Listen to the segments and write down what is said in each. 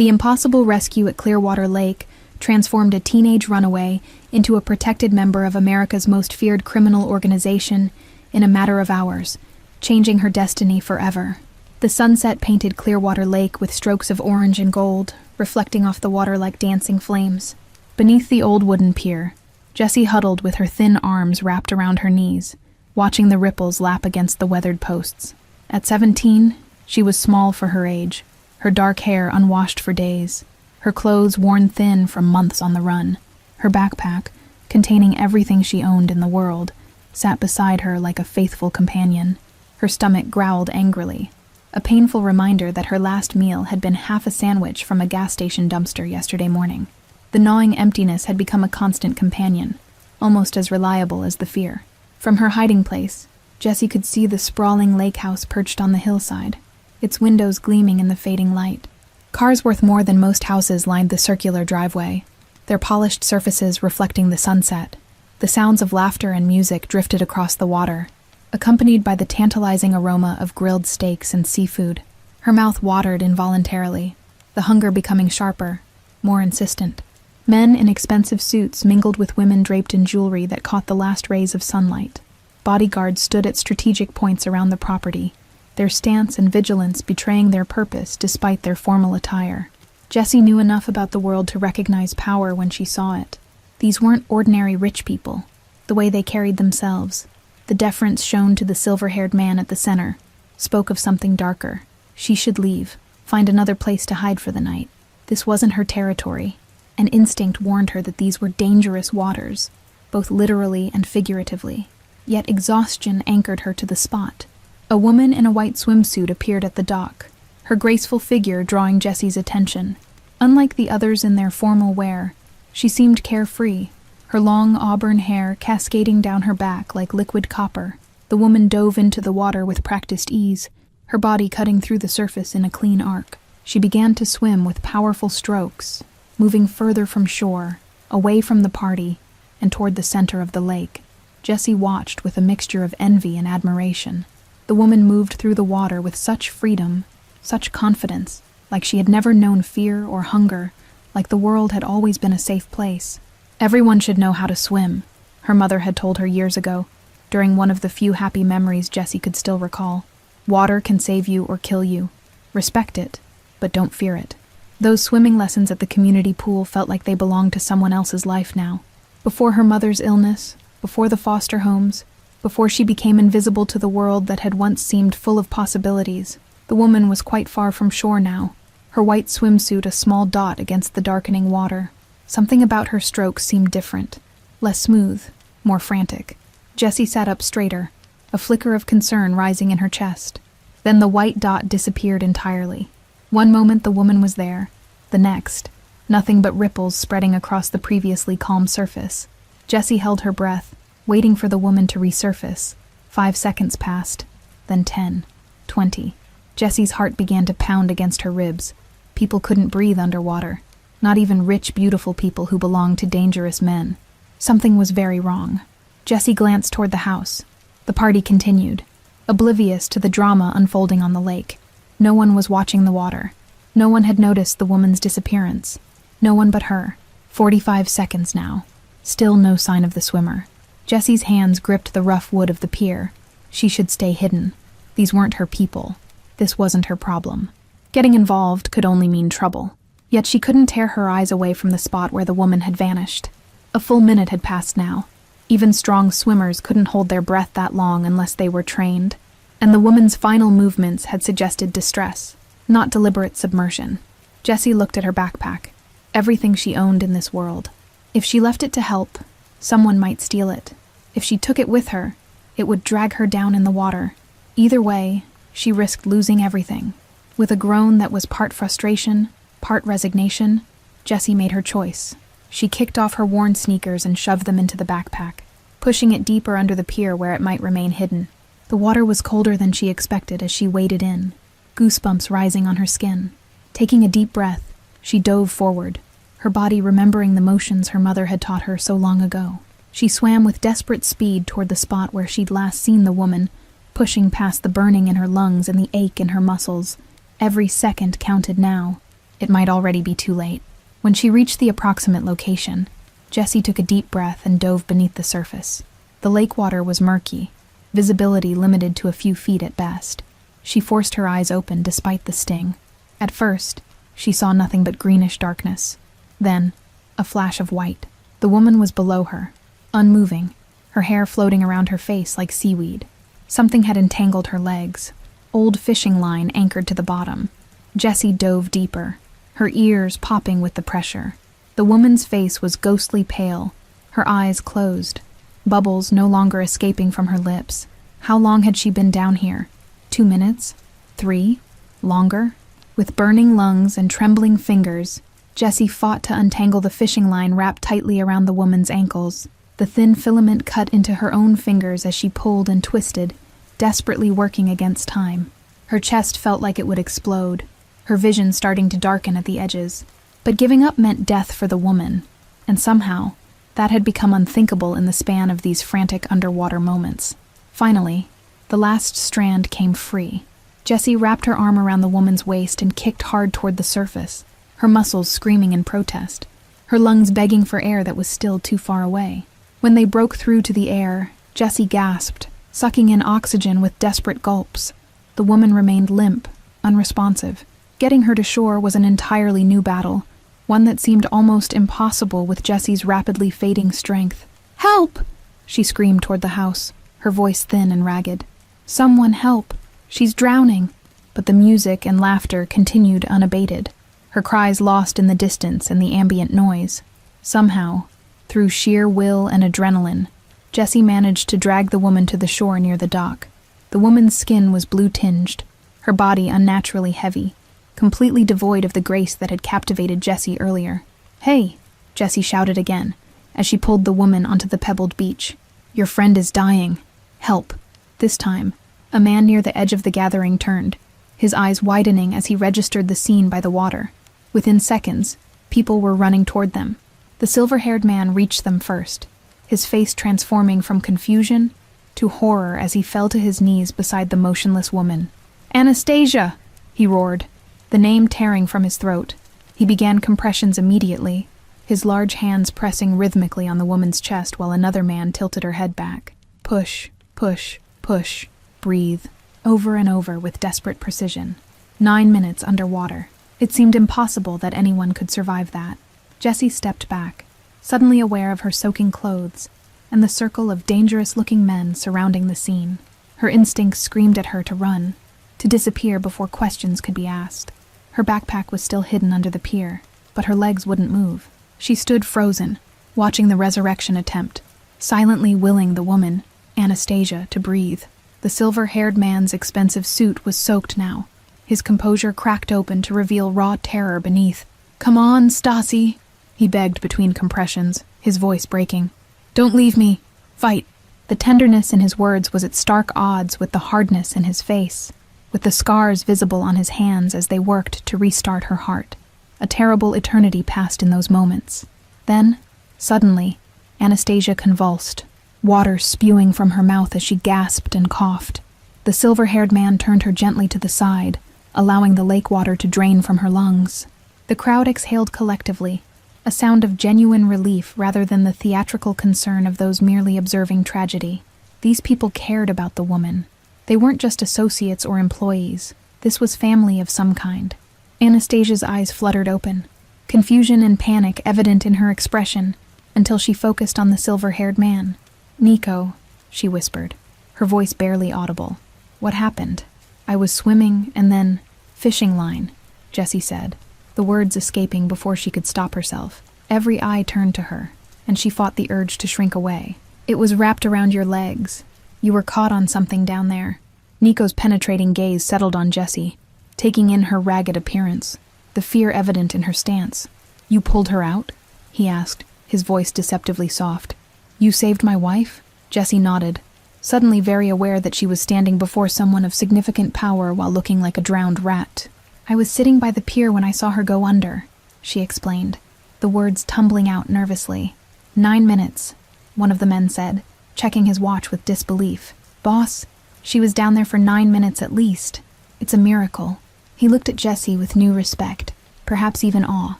The impossible rescue at Clearwater Lake transformed a teenage runaway into a protected member of America's most feared criminal organization in a matter of hours, changing her destiny forever. The sunset painted Clearwater Lake with strokes of orange and gold, reflecting off the water like dancing flames. Beneath the old wooden pier, Jessie huddled with her thin arms wrapped around her knees, watching the ripples lap against the weathered posts. At 17, she was small for her age, her dark hair unwashed for days, her clothes worn thin from months on the run. Her backpack, containing everything she owned in the world, sat beside her like a faithful companion. Her stomach growled angrily, a painful reminder that her last meal had been half a sandwich from a gas station dumpster yesterday morning. The gnawing emptiness had become a constant companion, almost as reliable as the fear. From her hiding place, Jessie could see the sprawling lake house perched on the hillside, its windows gleaming in the fading light. Cars worth more than most houses lined the circular driveway, their polished surfaces reflecting the sunset. The sounds of laughter and music drifted across the water, accompanied by the tantalizing aroma of grilled steaks and seafood. Her mouth watered involuntarily, the hunger becoming sharper, more insistent. Men in expensive suits mingled with women draped in jewelry that caught the last rays of sunlight. Bodyguards stood at strategic points around the property, their stance and vigilance betraying their purpose despite their formal attire. Jessie knew enough about the world to recognize power when she saw it. These weren't ordinary rich people. The way they carried themselves, the deference shown to the silver-haired man at the center, spoke of something darker. She should leave, find another place to hide for the night. This wasn't her territory. An instinct warned her that these were dangerous waters, both literally and figuratively. Yet exhaustion anchored her to the spot. A woman in a white swimsuit appeared at the dock, her graceful figure drawing Jessie's attention. Unlike the others in their formal wear, she seemed carefree, her long auburn hair cascading down her back like liquid copper. The woman dove into the water with practiced ease, her body cutting through the surface in a clean arc. She began to swim with powerful strokes, moving further from shore, away from the party, and toward the center of the lake. Jessie watched with a mixture of envy and admiration. The woman moved through the water with such freedom, such confidence, like she had never known fear or hunger, like the world had always been a safe place. Everyone should know how to swim, her mother had told her years ago, during one of the few happy memories Jessie could still recall. Water can save you or kill you. Respect it, but don't fear it. Those swimming lessons at the community pool felt like they belonged to someone else's life now. Before her mother's illness, before the foster homes, before she became invisible to the world that had once seemed full of possibilities, the woman was quite far from shore now, her white swimsuit a small dot against the darkening water. Something about her strokes seemed different, less smooth, more frantic. Jessie sat up straighter, a flicker of concern rising in her chest. Then the white dot disappeared entirely. One moment the woman was there, the next, nothing but ripples spreading across the previously calm surface. Jessie held her breath, waiting for the woman to resurface. 5 seconds passed, then 10, 20. Jessie's heart began to pound against her ribs. People couldn't breathe underwater, not even rich, beautiful people who belonged to dangerous men. Something was very wrong. Jessie glanced toward the house. The party continued, oblivious to the drama unfolding on the lake. No one was watching the water. No one had noticed the woman's disappearance. No one but her. 45 seconds now. Still no sign of the swimmer. Jessie's hands gripped the rough wood of the pier. She should stay hidden. These weren't her people. This wasn't her problem. Getting involved could only mean trouble. Yet she couldn't tear her eyes away from the spot where the woman had vanished. A full minute had passed now. Even strong swimmers couldn't hold their breath that long unless they were trained. And the woman's final movements had suggested distress, not deliberate submersion. Jessie looked at her backpack, everything she owned in this world. If she left it to help, someone might steal it. If she took it with her, it would drag her down in the water. Either way, she risked losing everything. With a groan that was part frustration, part resignation, Jessie made her choice. She kicked off her worn sneakers and shoved them into the backpack, pushing it deeper under the pier where it might remain hidden. The water was colder than she expected as she waded in, goosebumps rising on her skin. Taking a deep breath, she dove forward, her body remembering the motions her mother had taught her so long ago. She swam with desperate speed toward the spot where she'd last seen the woman, pushing past the burning in her lungs and the ache in her muscles. Every second counted now. it might already be too late. When she reached the approximate location, Jessie took a deep breath and dove beneath the surface. The lake water was murky, visibility limited to a few feet at best. She forced her eyes open despite the sting. At first, she saw nothing but greenish darkness. Then, a flash of white. The woman was below her, unmoving, her hair floating around her face like seaweed. Something had entangled her legs. Old fishing line anchored to the bottom. Jessie dove deeper, her ears popping with the pressure. The woman's face was ghostly pale, her eyes closed, bubbles no longer escaping from her lips. How long had she been down here? 2 minutes? 3? Longer? With burning lungs and trembling fingers, Jessie fought to untangle the fishing line wrapped tightly around the woman's ankles. The thin filament cut into her own fingers as she pulled and twisted, desperately working against time. Her chest felt like it would explode, her vision starting to darken at the edges. But giving up meant death for the woman, and somehow, that had become unthinkable in the span of these frantic underwater moments. Finally, the last strand came free. Jessie wrapped her arm around the woman's waist and kicked hard toward the surface, her muscles screaming in protest, her lungs begging for air that was still too far away. When they broke through to the air, Jessie gasped, sucking in oxygen with desperate gulps. The woman remained limp, unresponsive. Getting her to shore was an entirely new battle, one that seemed almost impossible with Jessie's rapidly fading strength. "Help!" she screamed toward the house, her voice thin and ragged. "Someone help! She's drowning!" But the music and laughter continued unabated, her cries lost in the distance and the ambient noise. Somehow, through sheer will and adrenaline, Jessie managed to drag the woman to the shore near the dock. The woman's skin was blue-tinged, her body unnaturally heavy, completely devoid of the grace that had captivated Jessie earlier. "Hey!" Jessie shouted again, as she pulled the woman onto the pebbled beach. "Your friend is dying. Help!" This time, a man near the edge of the gathering turned, his eyes widening as he registered the scene by the water. Within seconds, people were running toward them. The silver-haired man reached them first, his face transforming from confusion to horror as he fell to his knees beside the motionless woman. "Anastasia!" he roared, the name tearing from his throat. He began compressions immediately, his large hands pressing rhythmically on the woman's chest while another man tilted her head back. Push, push, push, breathe, over and over with desperate precision. 9 minutes underwater. It seemed impossible that anyone could survive that. Jessie stepped back, suddenly aware of her soaking clothes and the circle of dangerous-looking men surrounding the scene. Her instincts screamed at her to run, to disappear before questions could be asked. Her backpack was still hidden under the pier, but her legs wouldn't move. She stood frozen, watching the resurrection attempt, silently willing the woman, Anastasia, to breathe. The silver-haired man's expensive suit was soaked now, his composure cracked open to reveal raw terror beneath. "Come on, Stasi," he begged between compressions, his voice breaking. "Don't leave me. Fight." The tenderness in his words was at stark odds with the hardness in his face, with the scars visible on his hands as they worked to restart her heart. A terrible eternity passed in those moments. Then, suddenly, Anastasia convulsed, water spewing from her mouth as she gasped and coughed. The silver-haired man turned her gently to the side, allowing the lake water to drain from her lungs. The crowd exhaled collectively, a sound of genuine relief rather than the theatrical concern of those merely observing tragedy. These people cared about the woman. They weren't just associates or employees. This was family of some kind. Anastasia's eyes fluttered open, confusion and panic evident in her expression, until she focused on the silver-haired man. "Nico," she whispered, her voice barely audible. "What happened?" "I was swimming and then fishing line," Jessie said, the words escaping before she could stop herself. Every eye turned to her, and she fought the urge to shrink away. "It was wrapped around your legs. You were caught on something down there." Nico's penetrating gaze settled on Jessie, taking in her ragged appearance, the fear evident in her stance. "You pulled her out?" he asked, his voice deceptively soft. "You saved my wife?" Jessie nodded, suddenly very aware that she was standing before someone of significant power while looking like a drowned rat. "I was sitting by the pier when I saw her go under," she explained, the words tumbling out nervously. 9 minutes, one of the men said, checking his watch with disbelief. "Boss, she was down there for 9 minutes at least. It's a miracle." He looked at Jessie with new respect, perhaps even awe.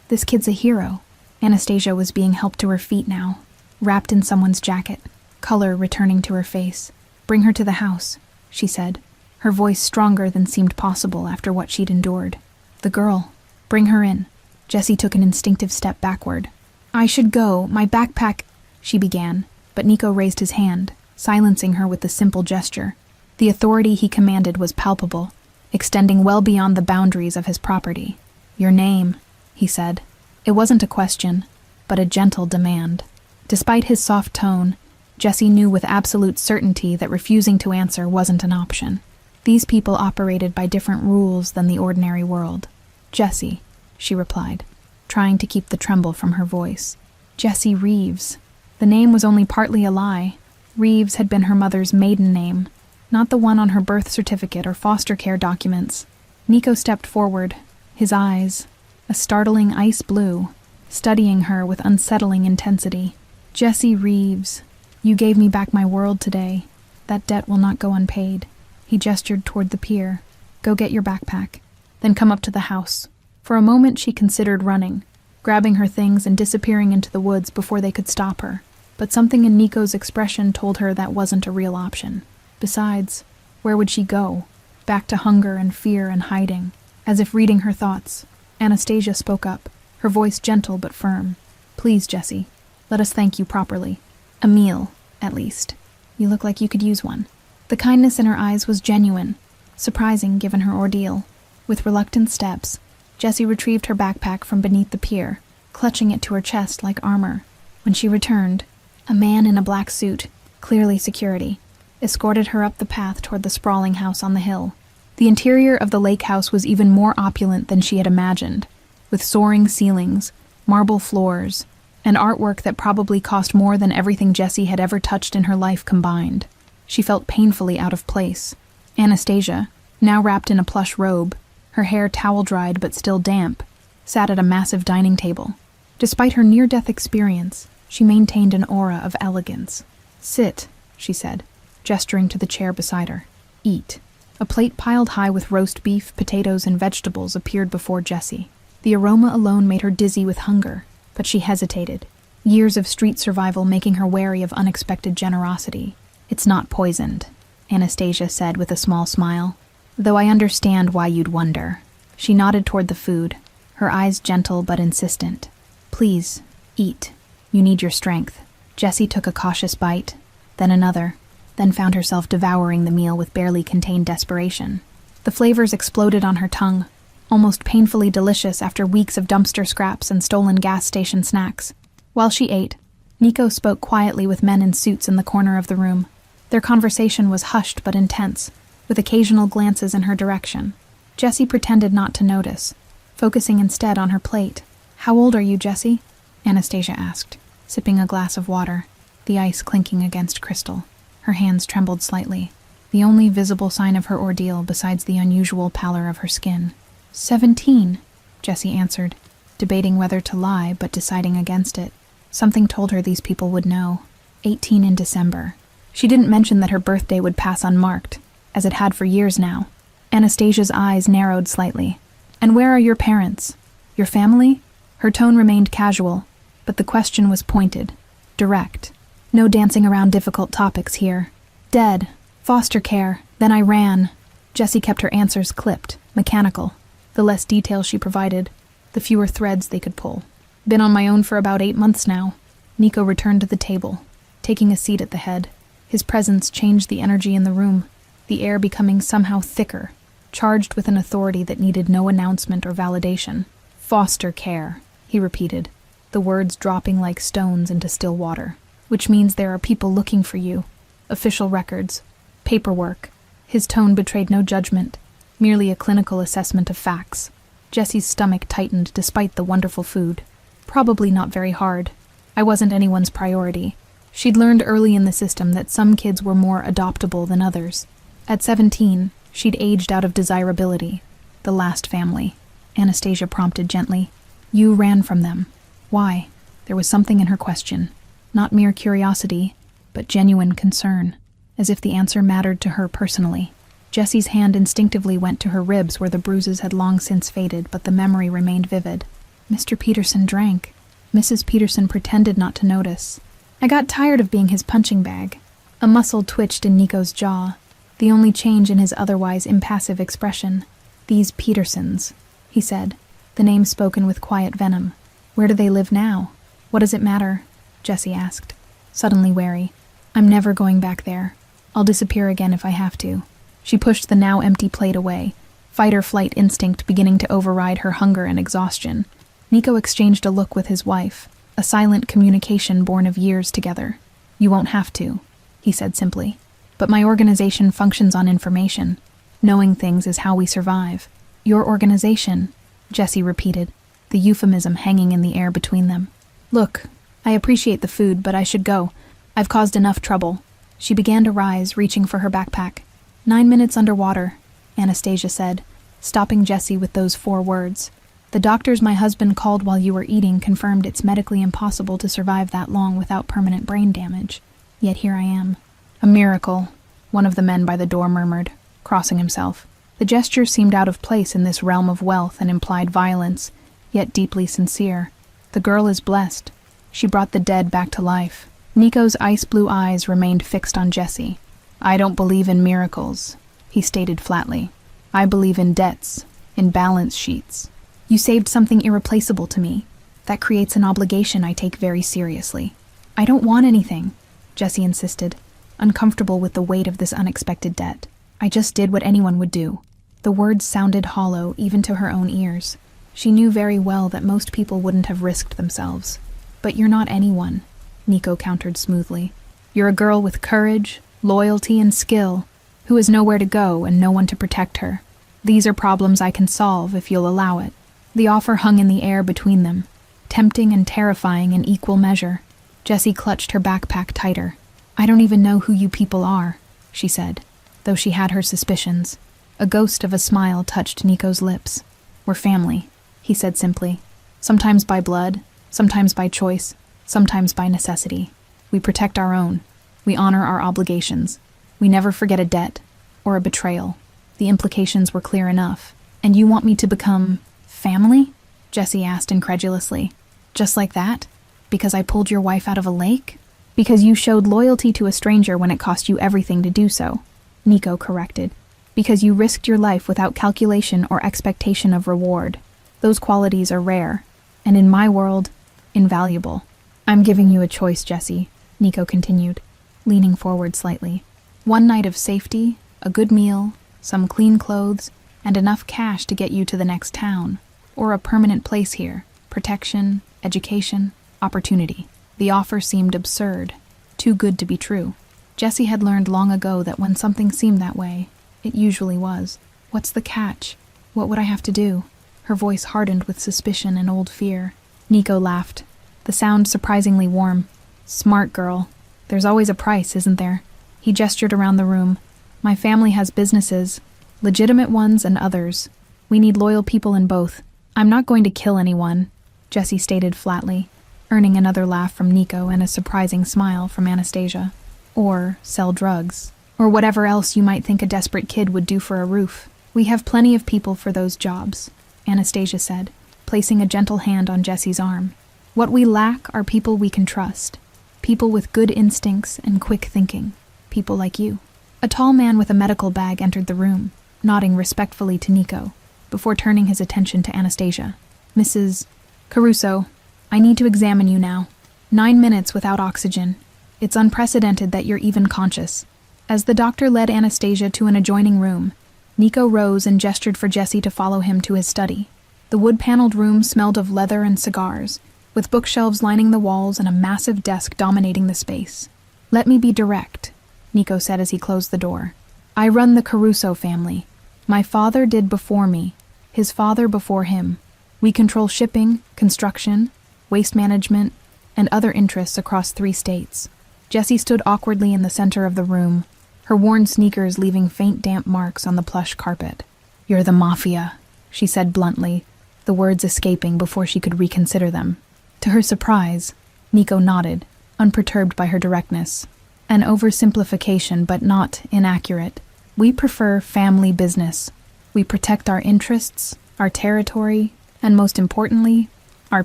This kid's a hero. Anastasia was being helped to her feet now, wrapped in someone's jacket, color returning to her face. "Bring her to the house," she said, her voice stronger than seemed possible after what she'd endured. "The girl. Bring her in." Jessie took an instinctive step backward. "I should go. My backpack," she began, but Nico raised his hand, silencing her with the simple gesture. The authority he commanded was palpable, extending well beyond the boundaries of his property. "Your name," he said. It wasn't a question, but a gentle demand. Despite his soft tone, Jessie knew with absolute certainty that refusing to answer wasn't an option. These people operated by different rules than the ordinary world. "Jessie," she replied, trying to keep the tremble from her voice. Jessie Reeves. The name was only partly a lie. Reeves had been her mother's maiden name, not the one on her birth certificate or foster care documents. Nico stepped forward, his eyes, a startling ice blue, studying her with unsettling intensity. "Jessie Reeves, you gave me back my world today. That debt will not go unpaid." He gestured toward the pier. "Go get your backpack, then come up to the house." For a moment she considered running, grabbing her things and disappearing into the woods before they could stop her. But something in Nico's expression told her that wasn't a real option. Besides, where would she go? Back to hunger and fear and hiding. As if reading her thoughts, Anastasia spoke up, her voice gentle but firm. "Please, Jessie, let us thank you properly. A meal, at least. You look like you could use one." The kindness in her eyes was genuine, surprising given her ordeal. With reluctant steps, Jessie retrieved her backpack from beneath the pier, clutching it to her chest like armor. When she returned, a man in a black suit, clearly security, escorted her up the path toward the sprawling house on the hill. The interior of the lake house was even more opulent than she had imagined, with soaring ceilings, marble floors, and artwork that probably cost more than everything Jessie had ever touched in her life combined. She felt painfully out of place. Anastasia, now wrapped in a plush robe, her hair towel-dried but still damp, sat at a massive dining table. Despite her near-death experience, she maintained an aura of elegance. "Sit," she said, gesturing to the chair beside her. "Eat." A plate piled high with roast beef, potatoes, and vegetables appeared before Jessie. The aroma alone made her dizzy with hunger, but she hesitated, years of street survival making her wary of unexpected generosity. "It's not poisoned," Anastasia said with a small smile, "though I understand why you'd wonder." She nodded toward the food, her eyes gentle but insistent. "Please, eat. You need your strength." Jessie took a cautious bite, then another, then found herself devouring the meal with barely contained desperation. The flavors exploded on her tongue, almost painfully delicious after weeks of dumpster scraps and stolen gas station snacks. While she ate, Nico spoke quietly with men in suits in the corner of the room. Their conversation was hushed but intense, with occasional glances in her direction. Jessie pretended not to notice, focusing instead on her plate. "How old are you, Jessie?" Anastasia asked, sipping a glass of water, the ice clinking against crystal. Her hands trembled slightly, the only visible sign of her ordeal besides the unusual pallor of her skin. 17, Jessie answered, debating whether to lie but deciding against it. Something told her these people would know. 18 in December. She didn't mention that her birthday would pass unmarked, as it had for years now. Anastasia's eyes narrowed slightly. "And where are your parents? Your family?" Her tone remained casual, but the question was pointed, direct. No dancing around difficult topics here. "Dead. Foster care. Then I ran." Jessie kept her answers clipped, mechanical. The less detail she provided, the fewer threads they could pull. "Been on my own for about 8 months now." Nico returned to the table, taking a seat at the head. His presence changed the energy in the room, the air becoming somehow thicker, charged with an authority that needed no announcement or validation. "Foster care," he repeated, the words dropping like stones into still water. "Which means there are people looking for you. Official records. Paperwork." His tone betrayed no judgment, merely a clinical assessment of facts. Jessie's stomach tightened despite the wonderful food. Probably not very hard. I wasn't anyone's priority. She'd learned early in the system that some kids were more adoptable than others. At 17, she'd aged out of desirability. The last family. Anastasia prompted gently. "You ran from them. Why?" There was something in her question. Not mere curiosity, but genuine concern, as if the answer mattered to her personally. Jessie's hand instinctively went to her ribs where the bruises had long since faded, but the memory remained vivid. Mr. Peterson drank. Mrs. Peterson pretended not to notice. I got tired of being his punching bag. A muscle twitched in Nico's jaw, the only change in his otherwise impassive expression. These Petersons, he said, the name spoken with quiet venom. Where do they live now? What does it matter? Jessie asked, suddenly wary. I'm never going back there. I'll disappear again if I have to. She pushed the now empty plate away, fight-or-flight instinct beginning to override her hunger and exhaustion. Nico exchanged a look with his wife, a silent communication born of years together. You won't have to, he said simply. But my organization functions on information. Knowing things is how we survive. Your organization, Jessie repeated, the euphemism hanging in the air between them. Look, I appreciate the food, but I should go. I've caused enough trouble. She began to rise, reaching for her backpack. 9 minutes underwater, Anastasia said, stopping Jessie with those 4 words. The doctors my husband called while you were eating confirmed it's medically impossible to survive that long without permanent brain damage. Yet here I am. A miracle, one of the men by the door murmured, crossing himself. The gesture seemed out of place in this realm of wealth and implied violence, yet deeply sincere. The girl is blessed. She brought the dead back to life. Nico's ice-blue eyes remained fixed on Jessie. I don't believe in miracles, he stated flatly. I believe in debts, in balance sheets. You saved something irreplaceable to me. That creates an obligation I take very seriously. I don't want anything, Jessie insisted, uncomfortable with the weight of this unexpected debt. I just did what anyone would do. The words sounded hollow even to her own ears. She knew very well that most people wouldn't have risked themselves. But you're not anyone, Nico countered smoothly. You're a girl with courage, loyalty, and skill, who has nowhere to go and no one to protect her. These are problems I can solve if you'll allow it. The offer hung in the air between them, tempting and terrifying in equal measure. Jessie clutched her backpack tighter. I don't even know who you people are, she said, though she had her suspicions. A ghost of a smile touched Nico's lips. We're family, he said simply. Sometimes by blood, sometimes by choice, sometimes by necessity. We protect our own. We honor our obligations. We never forget a debt or a betrayal. The implications were clear enough. And you want me to become family? Jessie asked incredulously. Just like that? Because I pulled your wife out of a lake? Because you showed loyalty to a stranger when it cost you everything to do so, Nico corrected. Because you risked your life without calculation or expectation of reward. Those qualities are rare, and in my world, invaluable. I'm giving you a choice, Jessie, Nico continued, leaning forward slightly. One night of safety, a good meal, some clean clothes, and enough cash to get you to the next town, or a permanent place here, protection, education, opportunity. The offer seemed absurd, too good to be true. Jessie had learned long ago that when something seemed that way, it usually was. What's the catch? What would I have to do? Her voice hardened with suspicion and old fear. Nico laughed, the sound surprisingly warm. Smart girl. There's always a price, isn't there? He gestured around the room. My family has businesses, legitimate ones and others. We need loyal people in both. I'm not going to kill anyone, Jessie stated flatly, earning another laugh from Nico and a surprising smile from Anastasia. Or sell drugs. Or whatever else you might think a desperate kid would do for a roof. We have plenty of people for those jobs, Anastasia said, placing a gentle hand on Jessie's arm. What we lack are people we can trust. People with good instincts and quick thinking. People like you. A tall man with a medical bag entered the room, nodding respectfully to Nico, before turning his attention to Anastasia. Mrs. Caruso, I need to examine you now. 9 minutes without oxygen. It's unprecedented that you're even conscious. As the doctor led Anastasia to an adjoining room, Nico rose and gestured for Jessie to follow him to his study. The wood-paneled room smelled of leather and cigars, with bookshelves lining the walls and a massive desk dominating the space. Let me be direct, Nico said as he closed the door. I run the Caruso family. My father did before me, his father before him. We control shipping, construction, waste management, and other interests across 3 states. Jessie stood awkwardly in the center of the room, her worn sneakers leaving faint damp marks on the plush carpet. You're the Mafia, she said bluntly, the words escaping before she could reconsider them. To her surprise, Nico nodded, unperturbed by her directness. An oversimplification, but not inaccurate. We prefer family business. We protect our interests, our territory, and most importantly, our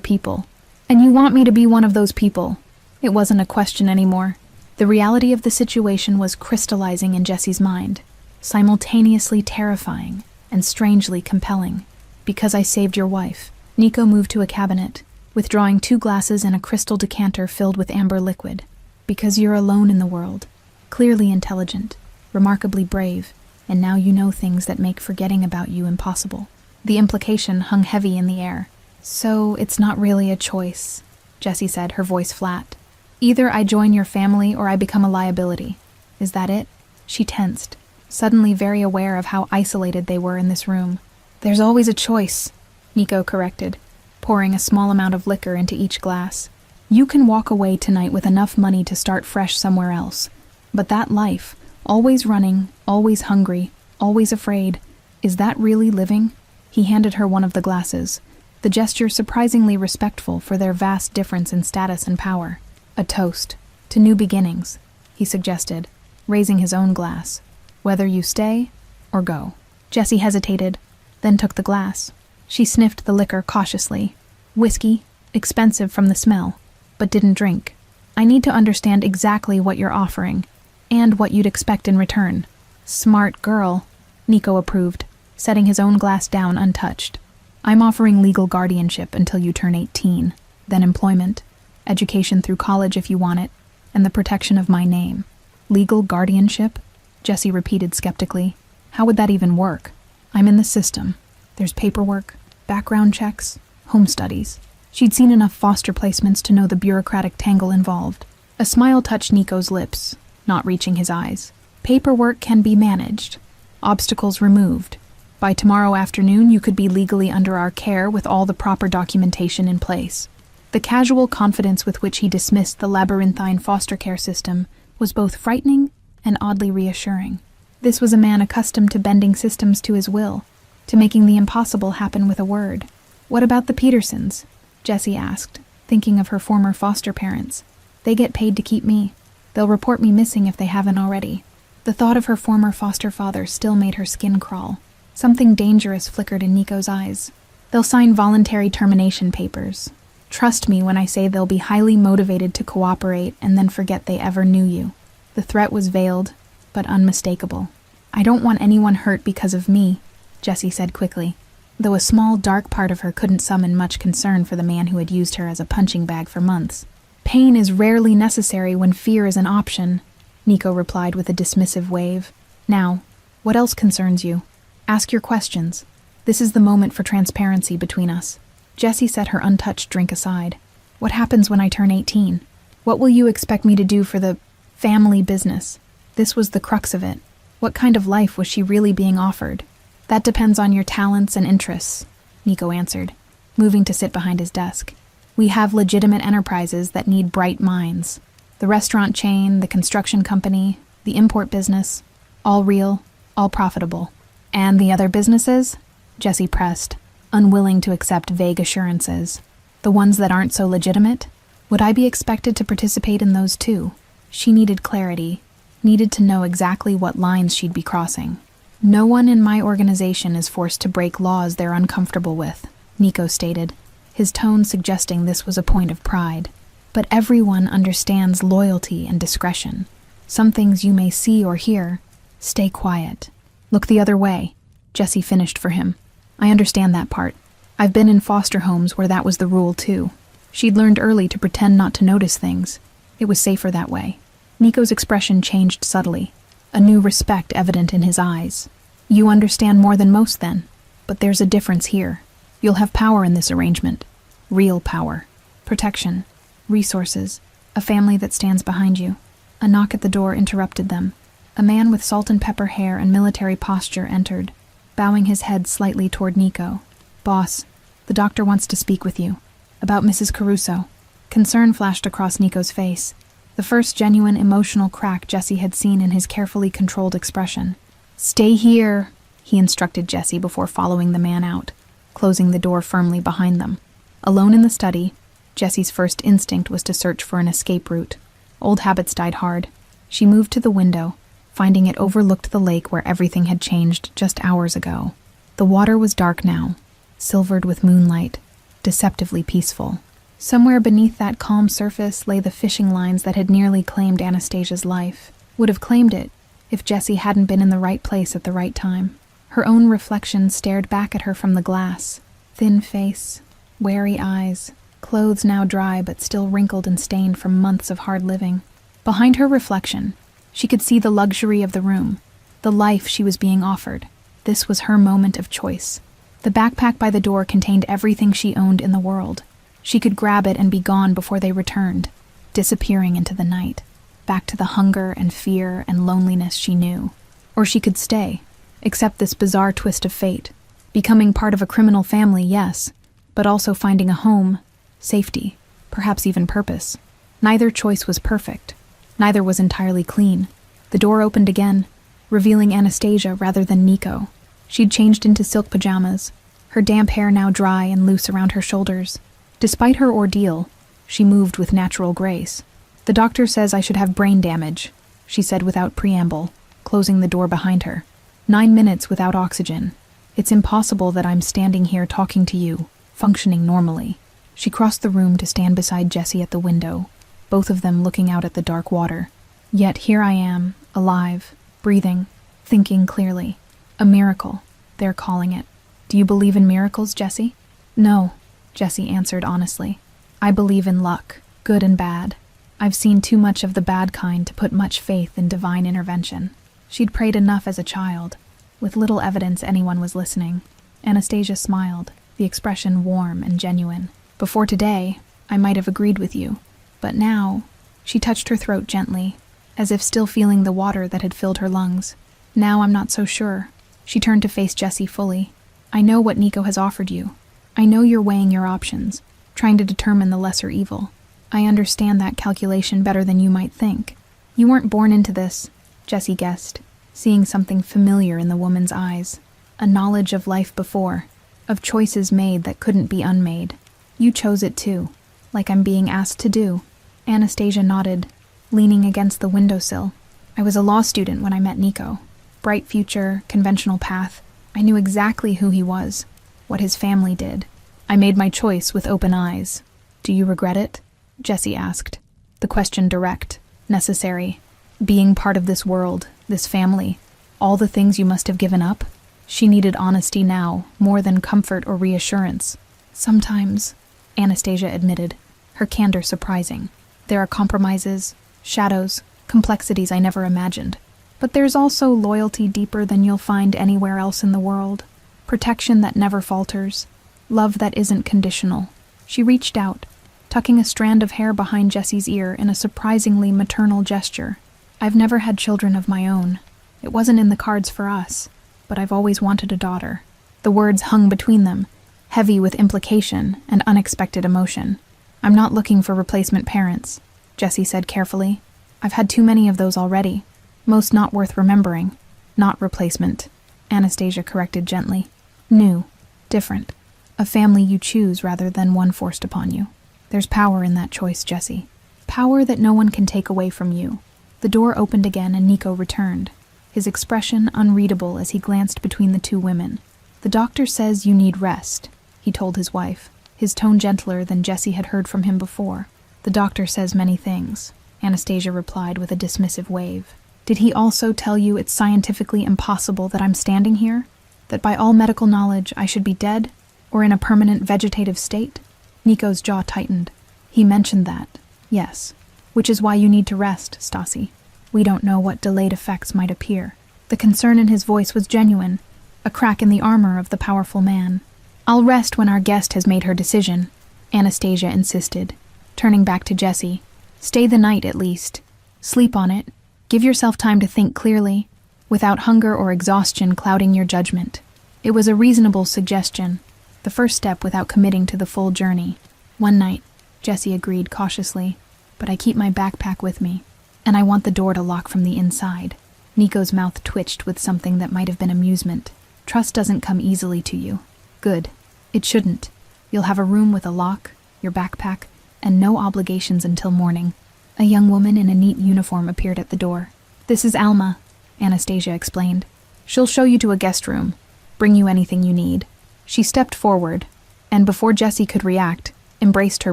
people. And you want me to be one of those people. It wasn't a question anymore. The reality of the situation was crystallizing in Jesse's mind, simultaneously terrifying and strangely compelling. Because I saved your wife. Nico moved to a cabinet, withdrawing 2 glasses and a crystal decanter filled with amber liquid. Because you're alone in the world, clearly intelligent, remarkably brave, and now you know things that make forgetting about you impossible. The implication hung heavy in the air. So it's not really a choice, Jessie said, her voice flat. Either I join your family or I become a liability. Is that it? She tensed, suddenly very aware of how isolated they were in this room. There's always a choice, Nico corrected, pouring a small amount of liquor into each glass. You can walk away tonight with enough money to start fresh somewhere else. But that life, always running, always hungry, always afraid, is that really living? He handed her one of the glasses, the gesture surprisingly respectful for their vast difference in status and power. A toast to new beginnings, he suggested, raising his own glass. Whether you stay or go. Jessie hesitated, then took the glass. She sniffed the liquor cautiously. Whiskey, expensive from the smell, but didn't drink. I need to understand exactly what you're offering, and what you'd expect in return. Smart girl, Nico approved, setting his own glass down untouched. I'm offering legal guardianship until you turn 18, then employment, education through college if you want it, and the protection of my name. Legal guardianship? Jessie repeated skeptically. How would that even work? I'm in the system. There's paperwork, background checks, home studies. She'd seen enough foster placements to know the bureaucratic tangle involved. A smile touched Nico's lips, not reaching his eyes. Paperwork can be managed. Obstacles removed. By tomorrow afternoon, you could be legally under our care with all the proper documentation in place. The casual confidence with which he dismissed the labyrinthine foster care system was both frightening and oddly reassuring. This was a man accustomed to bending systems to his will, to making the impossible happen with a word. What about the Petersons? Jessie asked, thinking of her former foster parents. They get paid to keep me. They'll report me missing if they haven't already. The thought of her former foster father still made her skin crawl. Something dangerous flickered in Nico's eyes. They'll sign voluntary termination papers. Trust me when I say they'll be highly motivated to cooperate and then forget they ever knew you. The threat was veiled, but unmistakable. I don't want anyone hurt because of me, Jessie said quickly, though a small, dark part of her couldn't summon much concern for the man who had used her as a punching bag for months. Pain is rarely necessary when fear is an option, Nico replied with a dismissive wave. Now, what else concerns you? Ask your questions. This is the moment for transparency between us. Jessie set her untouched drink aside. What happens when I turn 18? What will you expect me to do for the family business? This was the crux of it. What kind of life was she really being offered? That depends on your talents and interests, Nico answered, moving to sit behind his desk. We have legitimate enterprises that need bright minds. The restaurant chain, the construction company, the import business, all real, all profitable. And the other businesses? Jessie pressed, unwilling to accept vague assurances. The ones that aren't so legitimate? Would I be expected to participate in those too? She needed clarity, needed to know exactly what lines she'd be crossing. No one in my organization is forced to break laws they're uncomfortable with, Nico stated, his tone suggesting this was a point of pride. But everyone understands loyalty and discretion. Some things you may see or hear. Stay quiet. Look the other way, Jessie finished for him. I understand that part. I've been in foster homes where that was the rule too. She'd learned early to pretend not to notice things. It was safer that way. Nico's expression changed subtly, a new respect evident in his eyes. You understand more than most then, but there's a difference here. You'll have power in this arrangement. Real power. Protection. Resources. A family that stands behind you. A knock at the door interrupted them. A man with salt and pepper hair and military posture entered, bowing his head slightly toward Nico. Boss, the doctor wants to speak with you. About Mrs. Caruso. Concern flashed across Nico's face, the first genuine emotional crack Jessie had seen in his carefully controlled expression. Stay here, he instructed Jessie before following the man out, closing the door firmly behind them. Alone in the study, Jessie's first instinct was to search for an escape route. Old habits died hard. She moved to the window, finding it overlooked the lake where everything had changed just hours ago. The water was dark now, silvered with moonlight, deceptively peaceful. Somewhere beneath that calm surface lay the fishing lines that had nearly claimed Anastasia's life. Would have claimed it if Jessie hadn't been in the right place at the right time. Her own reflection stared back at her from the glass. Thin face, wary eyes, clothes now dry but still wrinkled and stained from months of hard living. Behind her reflection, she could see the luxury of the room, the life she was being offered. This was her moment of choice. The backpack by the door contained everything she owned in the world. She could grab it and be gone before they returned, disappearing into the night, back to the hunger and fear and loneliness she knew. Or she could stay, accept this bizarre twist of fate, becoming part of a criminal family, yes, but also finding a home, safety, perhaps even purpose. Neither choice was perfect. Neither was entirely clean. The door opened again, revealing Anastasia rather than Nico. She'd changed into silk pajamas, her damp hair now dry and loose around her shoulders. Despite her ordeal, she moved with natural grace. "The doctor says I should have brain damage," she said without preamble, closing the door behind her. 9 minutes without oxygen. It's impossible that I'm standing here talking to you, functioning normally. She crossed the room to stand beside Jessie at the window, both of them looking out at the dark water. Yet here I am, alive, breathing, thinking clearly. A miracle, they're calling it. Do you believe in miracles, Jessie? No, Jessie answered honestly. I believe in luck, good and bad. I've seen too much of the bad kind to put much faith in divine intervention. She'd prayed enough as a child, with little evidence anyone was listening. Anastasia smiled, the expression warm and genuine. Before today, I might have agreed with you, but now, she touched her throat gently, as if still feeling the water that had filled her lungs. Now I'm not so sure. She turned to face Jessie fully. I know what Nico has offered you. I know you're weighing your options, trying to determine the lesser evil. I understand that calculation better than you might think. You weren't born into this, Jessie guessed, seeing something familiar in the woman's eyes. A knowledge of life before, of choices made that couldn't be unmade. You chose it too, like I'm being asked to do. Anastasia nodded, leaning against the windowsill. I was a law student when I met Nico. Bright future, conventional path. I knew exactly who he was, what his family did. I made my choice with open eyes. Do you regret it? Jessie asked. The question direct, necessary. Being part of this world, this family, all the things you must have given up? She needed honesty now, more than comfort or reassurance. Sometimes, Anastasia admitted, her candor surprising. There are compromises, shadows, complexities I never imagined. But there's also loyalty deeper than you'll find anywhere else in the world. Protection that never falters. Love that isn't conditional. She reached out, tucking a strand of hair behind Jessie's ear in a surprisingly maternal gesture. I've never had children of my own. It wasn't in the cards for us, but I've always wanted a daughter. The words hung between them, heavy with implication and unexpected emotion. I'm not looking for replacement parents, Jessie said carefully. I've had too many of those already. Most not worth remembering. Not replacement, Anastasia corrected gently. New, different. A family you choose rather than one forced upon you. There's power in that choice, Jessie. Power that no one can take away from you. The door opened again and Nico returned, his expression unreadable as he glanced between the two women. The doctor says you need rest, he told his wife, his tone gentler than Jessie had heard from him before. The doctor says many things, Anastasia replied with a dismissive wave. Did he also tell you it's scientifically impossible that I'm standing here? That by all medical knowledge I should be dead? Or in a permanent vegetative state? Nico's jaw tightened. He mentioned that, yes. Which is why you need to rest, Stasi. We don't know what delayed effects might appear. The concern in his voice was genuine, a crack in the armor of the powerful man. I'll rest when our guest has made her decision, Anastasia insisted, turning back to Jessie. Stay the night at least. Sleep on it. Give yourself time to think clearly, without hunger or exhaustion clouding your judgment. It was a reasonable suggestion, the first step without committing to the full journey. One night, Jessie agreed cautiously, but I keep my backpack with me, and I want the door to lock from the inside. Nico's mouth twitched with something that might have been amusement. Trust doesn't come easily to you. Good. It shouldn't. You'll have a room with a lock, your backpack, and no obligations until morning. A young woman in a neat uniform appeared at the door. This is Alma, Anastasia explained. "She'll show you to a guest room, bring you anything you need." She stepped forward, and before Jessie could react, embraced her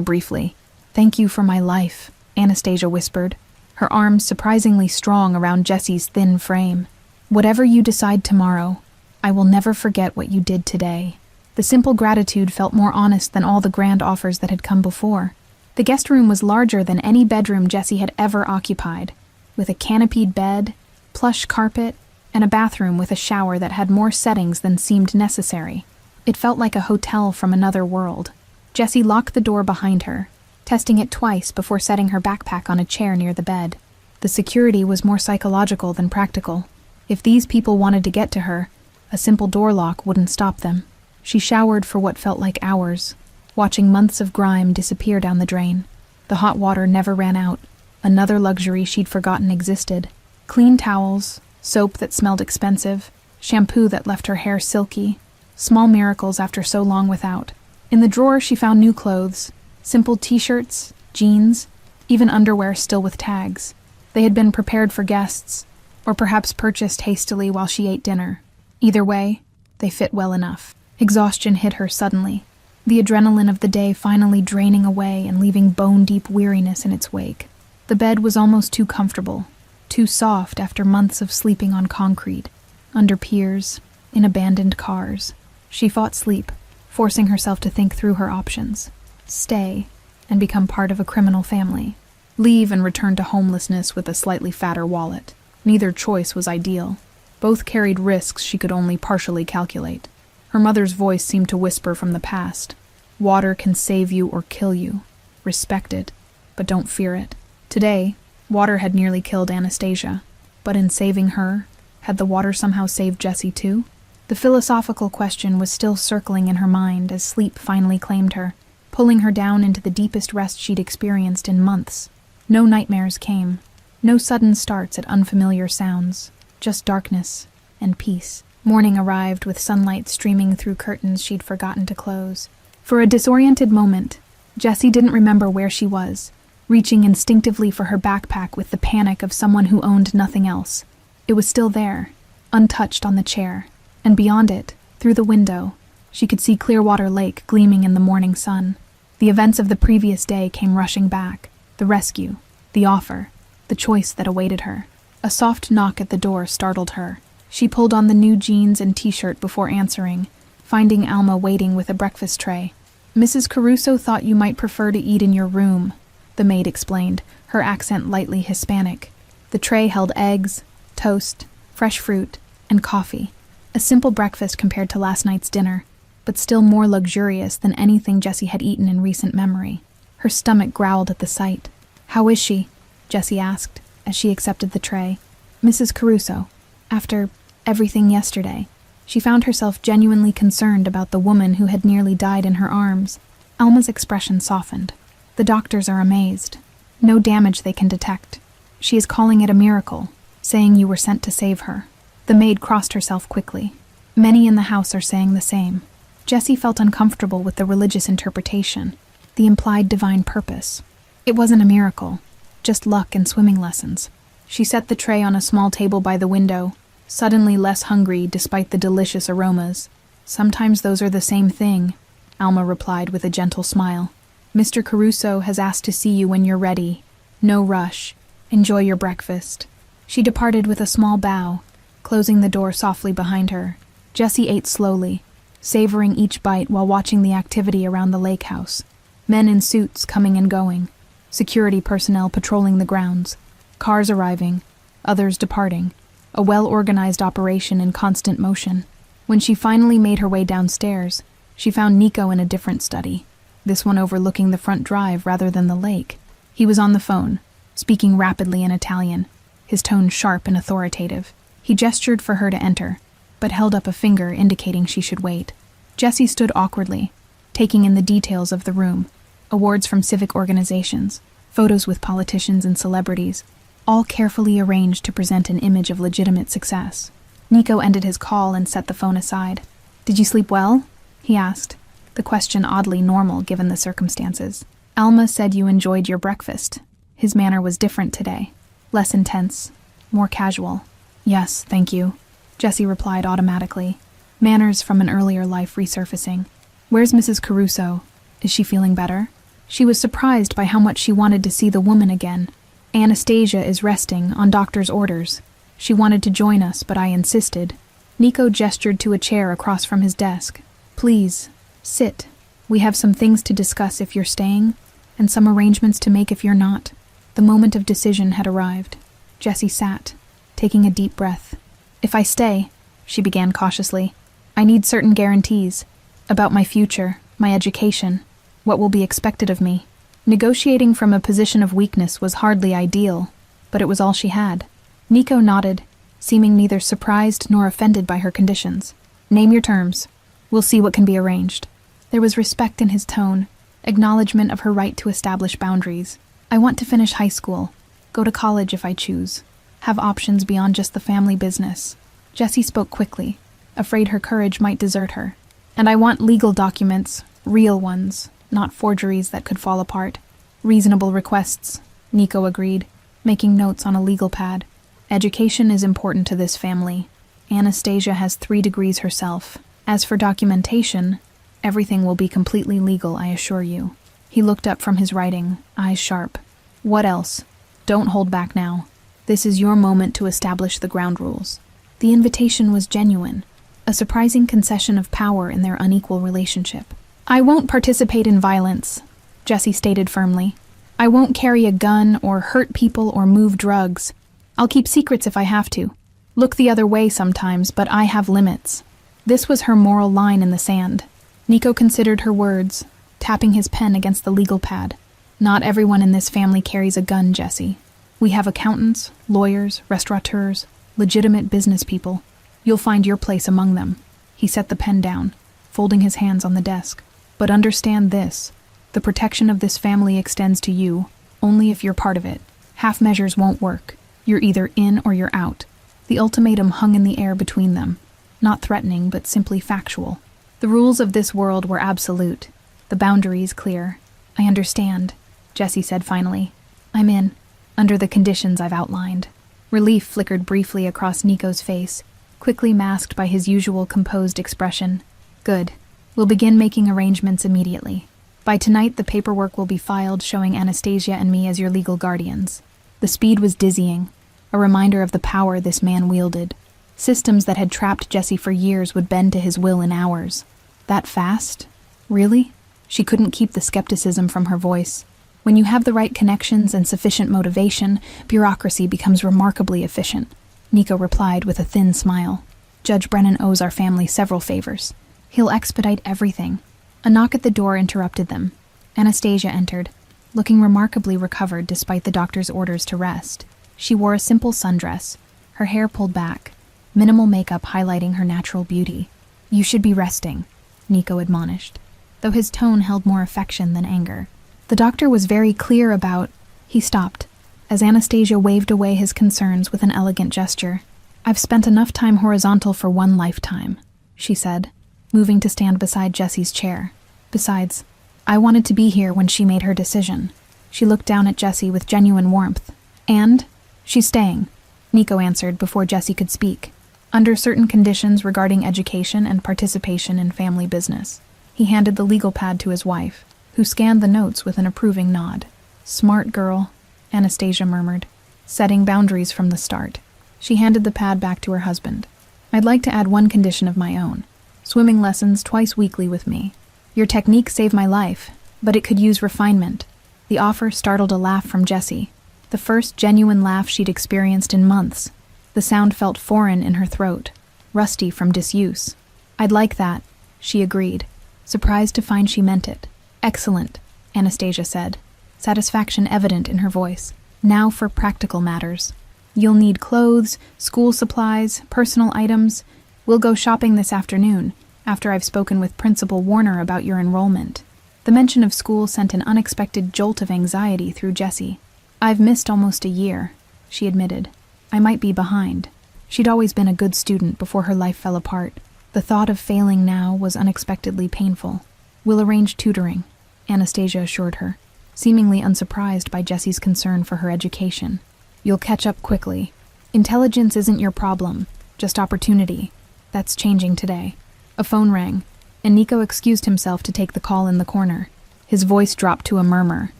briefly. "Thank you for my life," Anastasia whispered, her arms surprisingly strong around Jessie's thin frame. "Whatever you decide tomorrow, I will never forget what you did today." The simple gratitude felt more honest than all the grand offers that had come before. The guest room was larger than any bedroom Jessie had ever occupied, with a canopied bed, plush carpet, and a bathroom with a shower that had more settings than seemed necessary. It felt like a hotel from another world. Jessie locked the door behind her, testing it twice before setting her backpack on a chair near the bed. The security was more psychological than practical. If these people wanted to get to her, a simple door lock wouldn't stop them. She showered for what felt like hours, watching months of grime disappear down the drain. The hot water never ran out, another luxury she'd forgotten existed. Clean towels, soap that smelled expensive, shampoo that left her hair silky, small miracles after so long without. In the drawer she found new clothes, simple t-shirts, jeans, even underwear still with tags. They had been prepared for guests, or perhaps purchased hastily while she ate dinner. Either way, they fit well enough. Exhaustion hit her suddenly, the adrenaline of the day finally draining away and leaving bone-deep weariness in its wake. The bed was almost too comfortable, too soft after months of sleeping on concrete, under piers, in abandoned cars. She fought sleep, forcing herself to think through her options. Stay, and become part of a criminal family. Leave and return to homelessness with a slightly fatter wallet. Neither choice was ideal. Both carried risks she could only partially calculate. Her mother's voice seemed to whisper from the past. Water can save you or kill you. Respect it, but don't fear it. Today, water had nearly killed Anastasia, but in saving her, had the water somehow saved Jessie too? The philosophical question was still circling in her mind as sleep finally claimed her, pulling her down into the deepest rest she'd experienced in months. No nightmares came, no sudden starts at unfamiliar sounds, just darkness and peace. Morning arrived with sunlight streaming through curtains she'd forgotten to close. For a disoriented moment, Jessie didn't remember where she was, reaching instinctively for her backpack with the panic of someone who owned nothing else. It was still there, untouched on the chair, and beyond it, through the window, she could see Clearwater Lake gleaming in the morning sun. The events of the previous day came rushing back, the rescue, the offer, the choice that awaited her. A soft knock at the door startled her. She pulled on the new jeans and t-shirt before answering, finding Alma waiting with a breakfast tray. "Mrs. Caruso thought you might prefer to eat in your room," the maid explained, her accent lightly Hispanic. The tray held eggs, toast, fresh fruit, and coffee. A simple breakfast compared to last night's dinner, but still more luxurious than anything Jessie had eaten in recent memory. Her stomach growled at the sight. "How is she?" Jessie asked, as she accepted the tray. "Mrs. Caruso, after everything yesterday." She found herself genuinely concerned about the woman who had nearly died in her arms. Alma's expression softened. "The doctors are amazed. No damage they can detect. She is calling it a miracle, saying you were sent to save her." The maid crossed herself quickly. Many in the house are saying the same. Jessie felt uncomfortable with the religious interpretation, the implied divine purpose. It wasn't a miracle, just luck and swimming lessons. She set the tray on a small table by the window, suddenly less hungry despite the delicious aromas. "Sometimes those are the same thing," Alma replied with a gentle smile. "Mr. Caruso has asked to see you when you're ready. No rush. Enjoy your breakfast." She departed with a small bow, closing the door softly behind her. Jessie ate slowly, savoring each bite while watching the activity around the lake house. Men in suits coming and going, security personnel patrolling the grounds, cars arriving, others departing, a well-organized operation in constant motion. When she finally made her way downstairs, she found Nico in a different study, this one overlooking the front drive rather than the lake. He was on the phone, speaking rapidly in Italian, his tone sharp and authoritative. He gestured for her to enter, but held up a finger indicating she should wait. Jessie stood awkwardly, taking in the details of the room, awards from civic organizations, photos with politicians and celebrities, all carefully arranged to present an image of legitimate success. Nico ended his call and set the phone aside. "Did you sleep well?" he asked, the question oddly normal given the circumstances. "Alma said you enjoyed your breakfast." His manner was different today, less intense, more casual. Yes, thank you, Jessie replied automatically, manners from an earlier life resurfacing. Where's Mrs. Caruso? Is she feeling better? She was surprised by how much she wanted to see the woman again. Anastasia is resting on doctor's orders. She wanted to join us, but I insisted. Nico gestured to a chair across from his desk. Please, sit. We have some things to discuss if you're staying, and some arrangements to make if you're not. The moment of decision had arrived. Jessie sat, taking a deep breath. If I stay, she began cautiously, I need certain guarantees about my future, my education, what will be expected of me. Negotiating from a position of weakness was hardly ideal, but it was all she had. Nico nodded, seeming neither surprised nor offended by her conditions. Name your terms. We'll see what can be arranged. There was respect in his tone, acknowledgement of her right to establish boundaries. I want to finish high school, go to college if I choose, have options beyond just the family business. Jessie spoke quickly, afraid her courage might desert her. And I want legal documents, real ones, not forgeries that could fall apart. Reasonable requests, Nico agreed, making notes on a legal pad. Education is important to this family. Anastasia has 3 degrees herself. As for documentation, everything will be completely legal, I assure you. He looked up from his writing, eyes sharp. What else? Don't hold back now. This is your moment to establish the ground rules. The invitation was genuine, a surprising concession of power in their unequal relationship. I won't participate in violence, Jessie stated firmly. I won't carry a gun or hurt people or move drugs. I'll keep secrets if I have to. Look the other way sometimes, but I have limits. This was her moral line in the sand. Nico considered her words, tapping his pen against the legal pad. Not everyone in this family carries a gun, Jessie. We have accountants, lawyers, restaurateurs, legitimate business people. You'll find your place among them. He set the pen down, folding his hands on the desk. But understand this. The protection of this family extends to you, only if you're part of it. Half measures won't work. You're either in or you're out. The ultimatum hung in the air between them. Not threatening, but simply factual. The rules of this world were absolute. The boundaries clear. I understand, Jessie said finally. I'm in, under the conditions I've outlined. Relief flickered briefly across Nico's face, quickly masked by his usual composed expression. Good. We'll begin making arrangements immediately. By tonight, the paperwork will be filed showing Anastasia and me as your legal guardians. The speed was dizzying, a reminder of the power this man wielded. Systems that had trapped Jessie for years would bend to his will in hours. That fast? Really? She couldn't keep the skepticism from her voice. When you have the right connections and sufficient motivation, bureaucracy becomes remarkably efficient, Nico replied with a thin smile. Judge Brennan owes our family several favors. He'll expedite everything. A knock at the door interrupted them. Anastasia entered, looking remarkably recovered despite the doctor's orders to rest. She wore a simple sundress, her hair pulled back, minimal makeup highlighting her natural beauty. You should be resting, Nico admonished, though his tone held more affection than anger. The doctor was very clear about... He stopped, as Anastasia waved away his concerns with an elegant gesture. I've spent enough time horizontal for one lifetime, she said, moving to stand beside Jessie's chair. Besides, I wanted to be here when she made her decision. She looked down at Jessie with genuine warmth. And? She's staying, Nico answered before Jessie could speak, under certain conditions regarding education and participation in family business. He handed the legal pad to his wife, who scanned the notes with an approving nod. Smart girl, Anastasia murmured, setting boundaries from the start. She handed the pad back to her husband. I'd like to add one condition of my own. Swimming lessons twice weekly with me. Your technique saved my life, but it could use refinement. The offer startled a laugh from Jessie, the first genuine laugh she'd experienced in months. The sound felt foreign in her throat, rusty from disuse. I'd like that, she agreed, surprised to find she meant it. Excellent, Anastasia said, satisfaction evident in her voice. Now for practical matters. You'll need clothes, school supplies, personal items. We'll go shopping this afternoon, after I've spoken with Principal Warner about your enrollment. The mention of school sent an unexpected jolt of anxiety through Jessie. I've missed almost a year, she admitted. I might be behind. She'd always been a good student before her life fell apart. The thought of failing now was unexpectedly painful. We'll arrange tutoring, Anastasia assured her, seemingly unsurprised by Jessie's concern for her education. You'll catch up quickly. Intelligence isn't your problem, just opportunity. That's changing today. A phone rang, and Nico excused himself to take the call in the corner. His voice dropped to a murmur,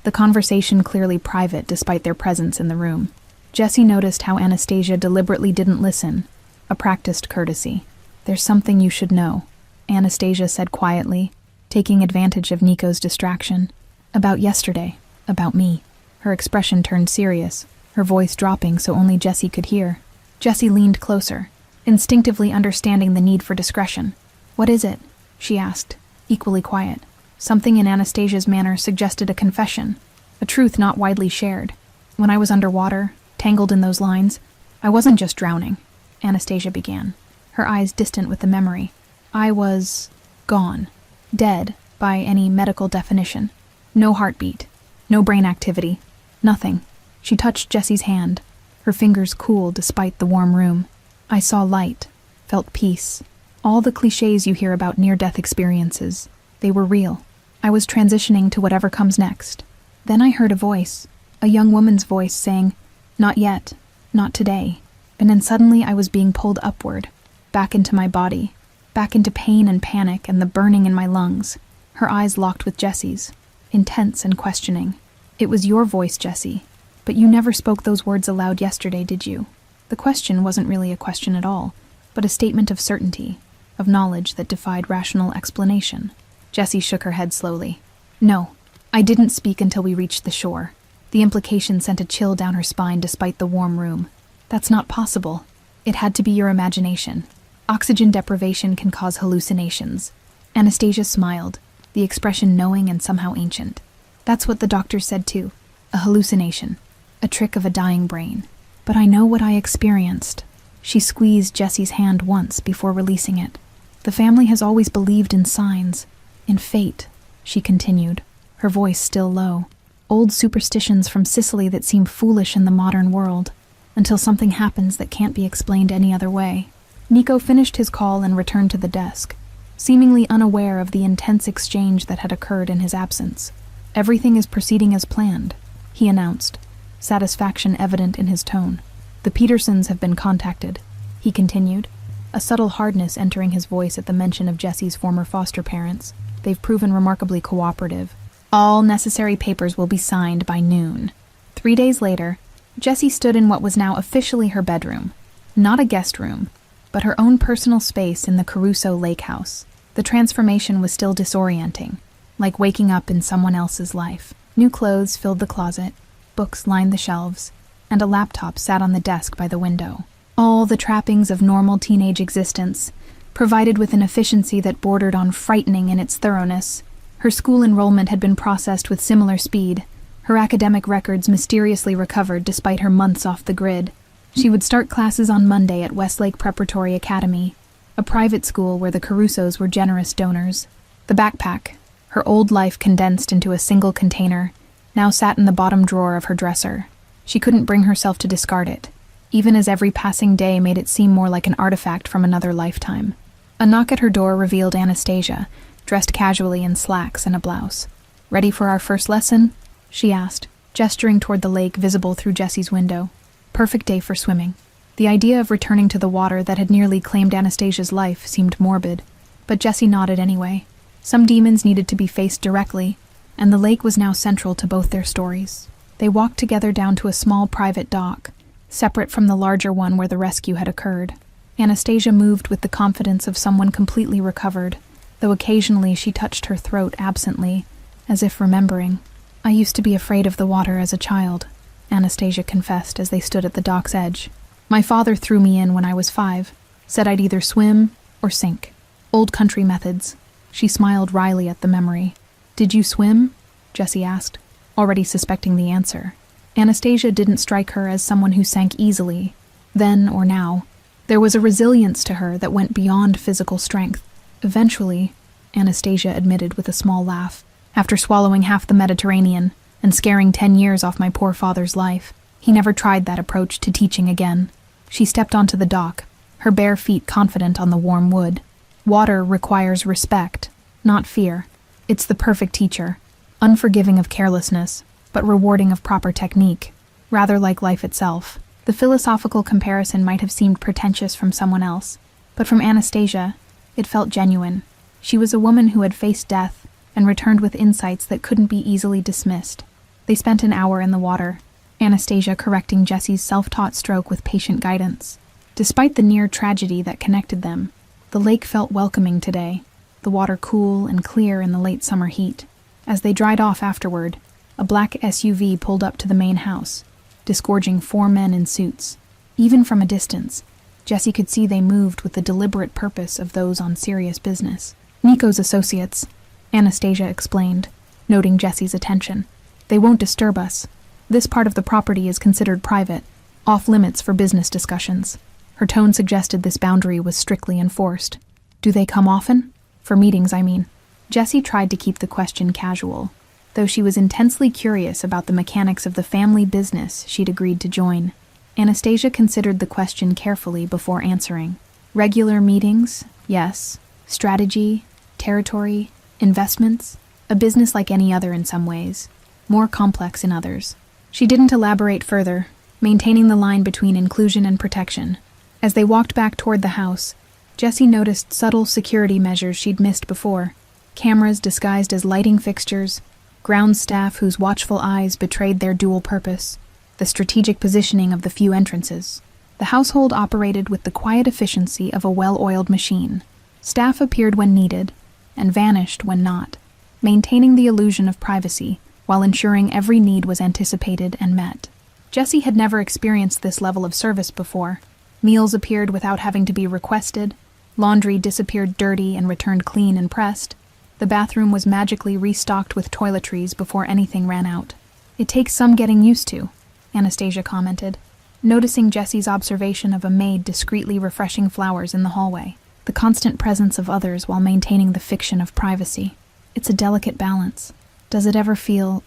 the conversation clearly private despite their presence in the room. Jesse noticed how Anastasia deliberately didn't listen, a practiced courtesy. "There's something you should know," Anastasia said quietly, taking advantage of Nico's distraction. "About yesterday, about me." Her expression turned serious, her voice dropping so only Jesse could hear. Jesse leaned closer, instinctively understanding the need for discretion. "What is it?" she asked, equally quiet. Something in Anastasia's manner suggested a confession, a truth not widely shared. "When I was underwater, tangled in those lines, I wasn't just drowning," Anastasia began, her eyes distant with the memory. "I was gone, dead by any medical definition. No heartbeat, no brain activity, nothing." She touched Jesse's hand, her fingers cool despite the warm room. "I saw light, felt peace. All the cliches you hear about near-death experiences, they were real. I was transitioning to whatever comes next. Then I heard a voice, a young woman's voice saying, 'Not yet, not today.' And then suddenly I was being pulled upward, back into my body, back into pain and panic and the burning in my lungs." Her eyes locked with Jesse's, intense and questioning. "It was your voice, Jesse, but you never spoke those words aloud yesterday, did you?" The question wasn't really a question at all, but a statement of certainty, of knowledge that defied rational explanation. Jessie shook her head slowly. "No, I didn't speak until we reached the shore." The implication sent a chill down her spine despite the warm room. "That's not possible. It had to be your imagination. Oxygen deprivation can cause hallucinations." Anastasia smiled, the expression knowing and somehow ancient. "That's what the doctor said too. A hallucination. A trick of a dying brain. But I know what I experienced." She squeezed Jessie's hand once before releasing it. "The family has always believed in signs, in fate," she continued, her voice still low. "Old superstitions from Sicily that seem foolish in the modern world, until something happens that can't be explained any other way." Nico finished his call and returned to the desk, seemingly unaware of the intense exchange that had occurred in his absence. "Everything is proceeding as planned," he announced, satisfaction evident in his tone. "The Petersons have been contacted," he continued, a subtle hardness entering his voice at the mention of Jesse's former foster parents. "They've proven remarkably cooperative. All necessary papers will be signed by noon." 3 days later, Jessie stood in what was now officially her bedroom. Not a guest room, but her own personal space in the Caruso Lake House. The transformation was still disorienting, like waking up in someone else's life. New clothes filled the closet, books lined the shelves, and a laptop sat on the desk by the window. All the trappings of normal teenage existence, provided with an efficiency that bordered on frightening in its thoroughness. Her school enrollment had been processed with similar speed, her academic records mysteriously recovered despite her months off the grid. She would start classes on Monday at Westlake Preparatory Academy, a private school where the Carusos were generous donors. The backpack, her old life condensed into a single container, now sat in the bottom drawer of her dresser. She couldn't bring herself to discard it, even as every passing day made it seem more like an artifact from another lifetime. A knock at her door revealed Anastasia, dressed casually in slacks and a blouse. "Ready for our first lesson?" she asked, gesturing toward the lake visible through Jessie's window. Perfect day for swimming. The idea of returning to the water that had nearly claimed Anastasia's life seemed morbid, but Jessie nodded anyway. Some demons needed to be faced directly, and the lake was now central to both their stories. They walked together down to a small private dock, separate from the larger one where the rescue had occurred. Anastasia moved with the confidence of someone completely recovered, though occasionally she touched her throat absently, as if remembering. "I used to be afraid of the water as a child," Anastasia confessed as they stood at the dock's edge. "My father threw me in when I was 5, said I'd either swim or sink. Old country methods." She smiled wryly at the memory. "Did you swim?" Jessie asked, already suspecting the answer. Anastasia didn't strike her as someone who sank easily, then or now. There was a resilience to her that went beyond physical strength. Eventually, Anastasia admitted with a small laugh, after swallowing half the Mediterranean and scaring 10 years off my poor father's life, he never tried that approach to teaching again. She stepped onto the dock, her bare feet confident on the warm wood. Water requires respect, not fear. It's the perfect teacher, unforgiving of carelessness, but rewarding of proper technique, rather like life itself. The philosophical comparison might have seemed pretentious from someone else, but from Anastasia, it felt genuine. She was a woman who had faced death and returned with insights that couldn't be easily dismissed. They spent an hour in the water, Anastasia correcting Jesse's self-taught stroke with patient guidance. Despite the near tragedy that connected them, the lake felt welcoming today, the water cool and clear in the late summer heat. As they dried off afterward, a black SUV pulled up to the main house, disgorging 4 men in suits. Even from a distance, Jesse could see they moved with the deliberate purpose of those on serious business. Nico's associates, Anastasia explained, noting Jesse's attention. They won't disturb us. This part of the property is considered private, off-limits for business discussions. Her tone suggested this boundary was strictly enforced. Do they come often? For meetings, I mean. Jessie tried to keep the question casual, though she was intensely curious about the mechanics of the family business she'd agreed to join. Anastasia considered the question carefully before answering. Regular meetings? Yes. Strategy? Territory? Investments? A business like any other in some ways, more complex in others. She didn't elaborate further, maintaining the line between inclusion and protection. As they walked back toward the house, Jessie noticed subtle security measures she'd missed before. Cameras disguised as lighting fixtures, ground staff whose watchful eyes betrayed their dual purpose, the strategic positioning of the few entrances. The household operated with the quiet efficiency of a well-oiled machine. Staff appeared when needed, and vanished when not, maintaining the illusion of privacy while ensuring every need was anticipated and met. Jessie had never experienced this level of service before. Meals appeared without having to be requested, laundry disappeared dirty and returned clean and pressed. The bathroom was magically restocked with toiletries before anything ran out. It takes some getting used to, Anastasia commented, noticing Jessie's observation of a maid discreetly refreshing flowers in the hallway. The constant presence of others while maintaining the fiction of privacy. It's a delicate balance. Does it ever feel,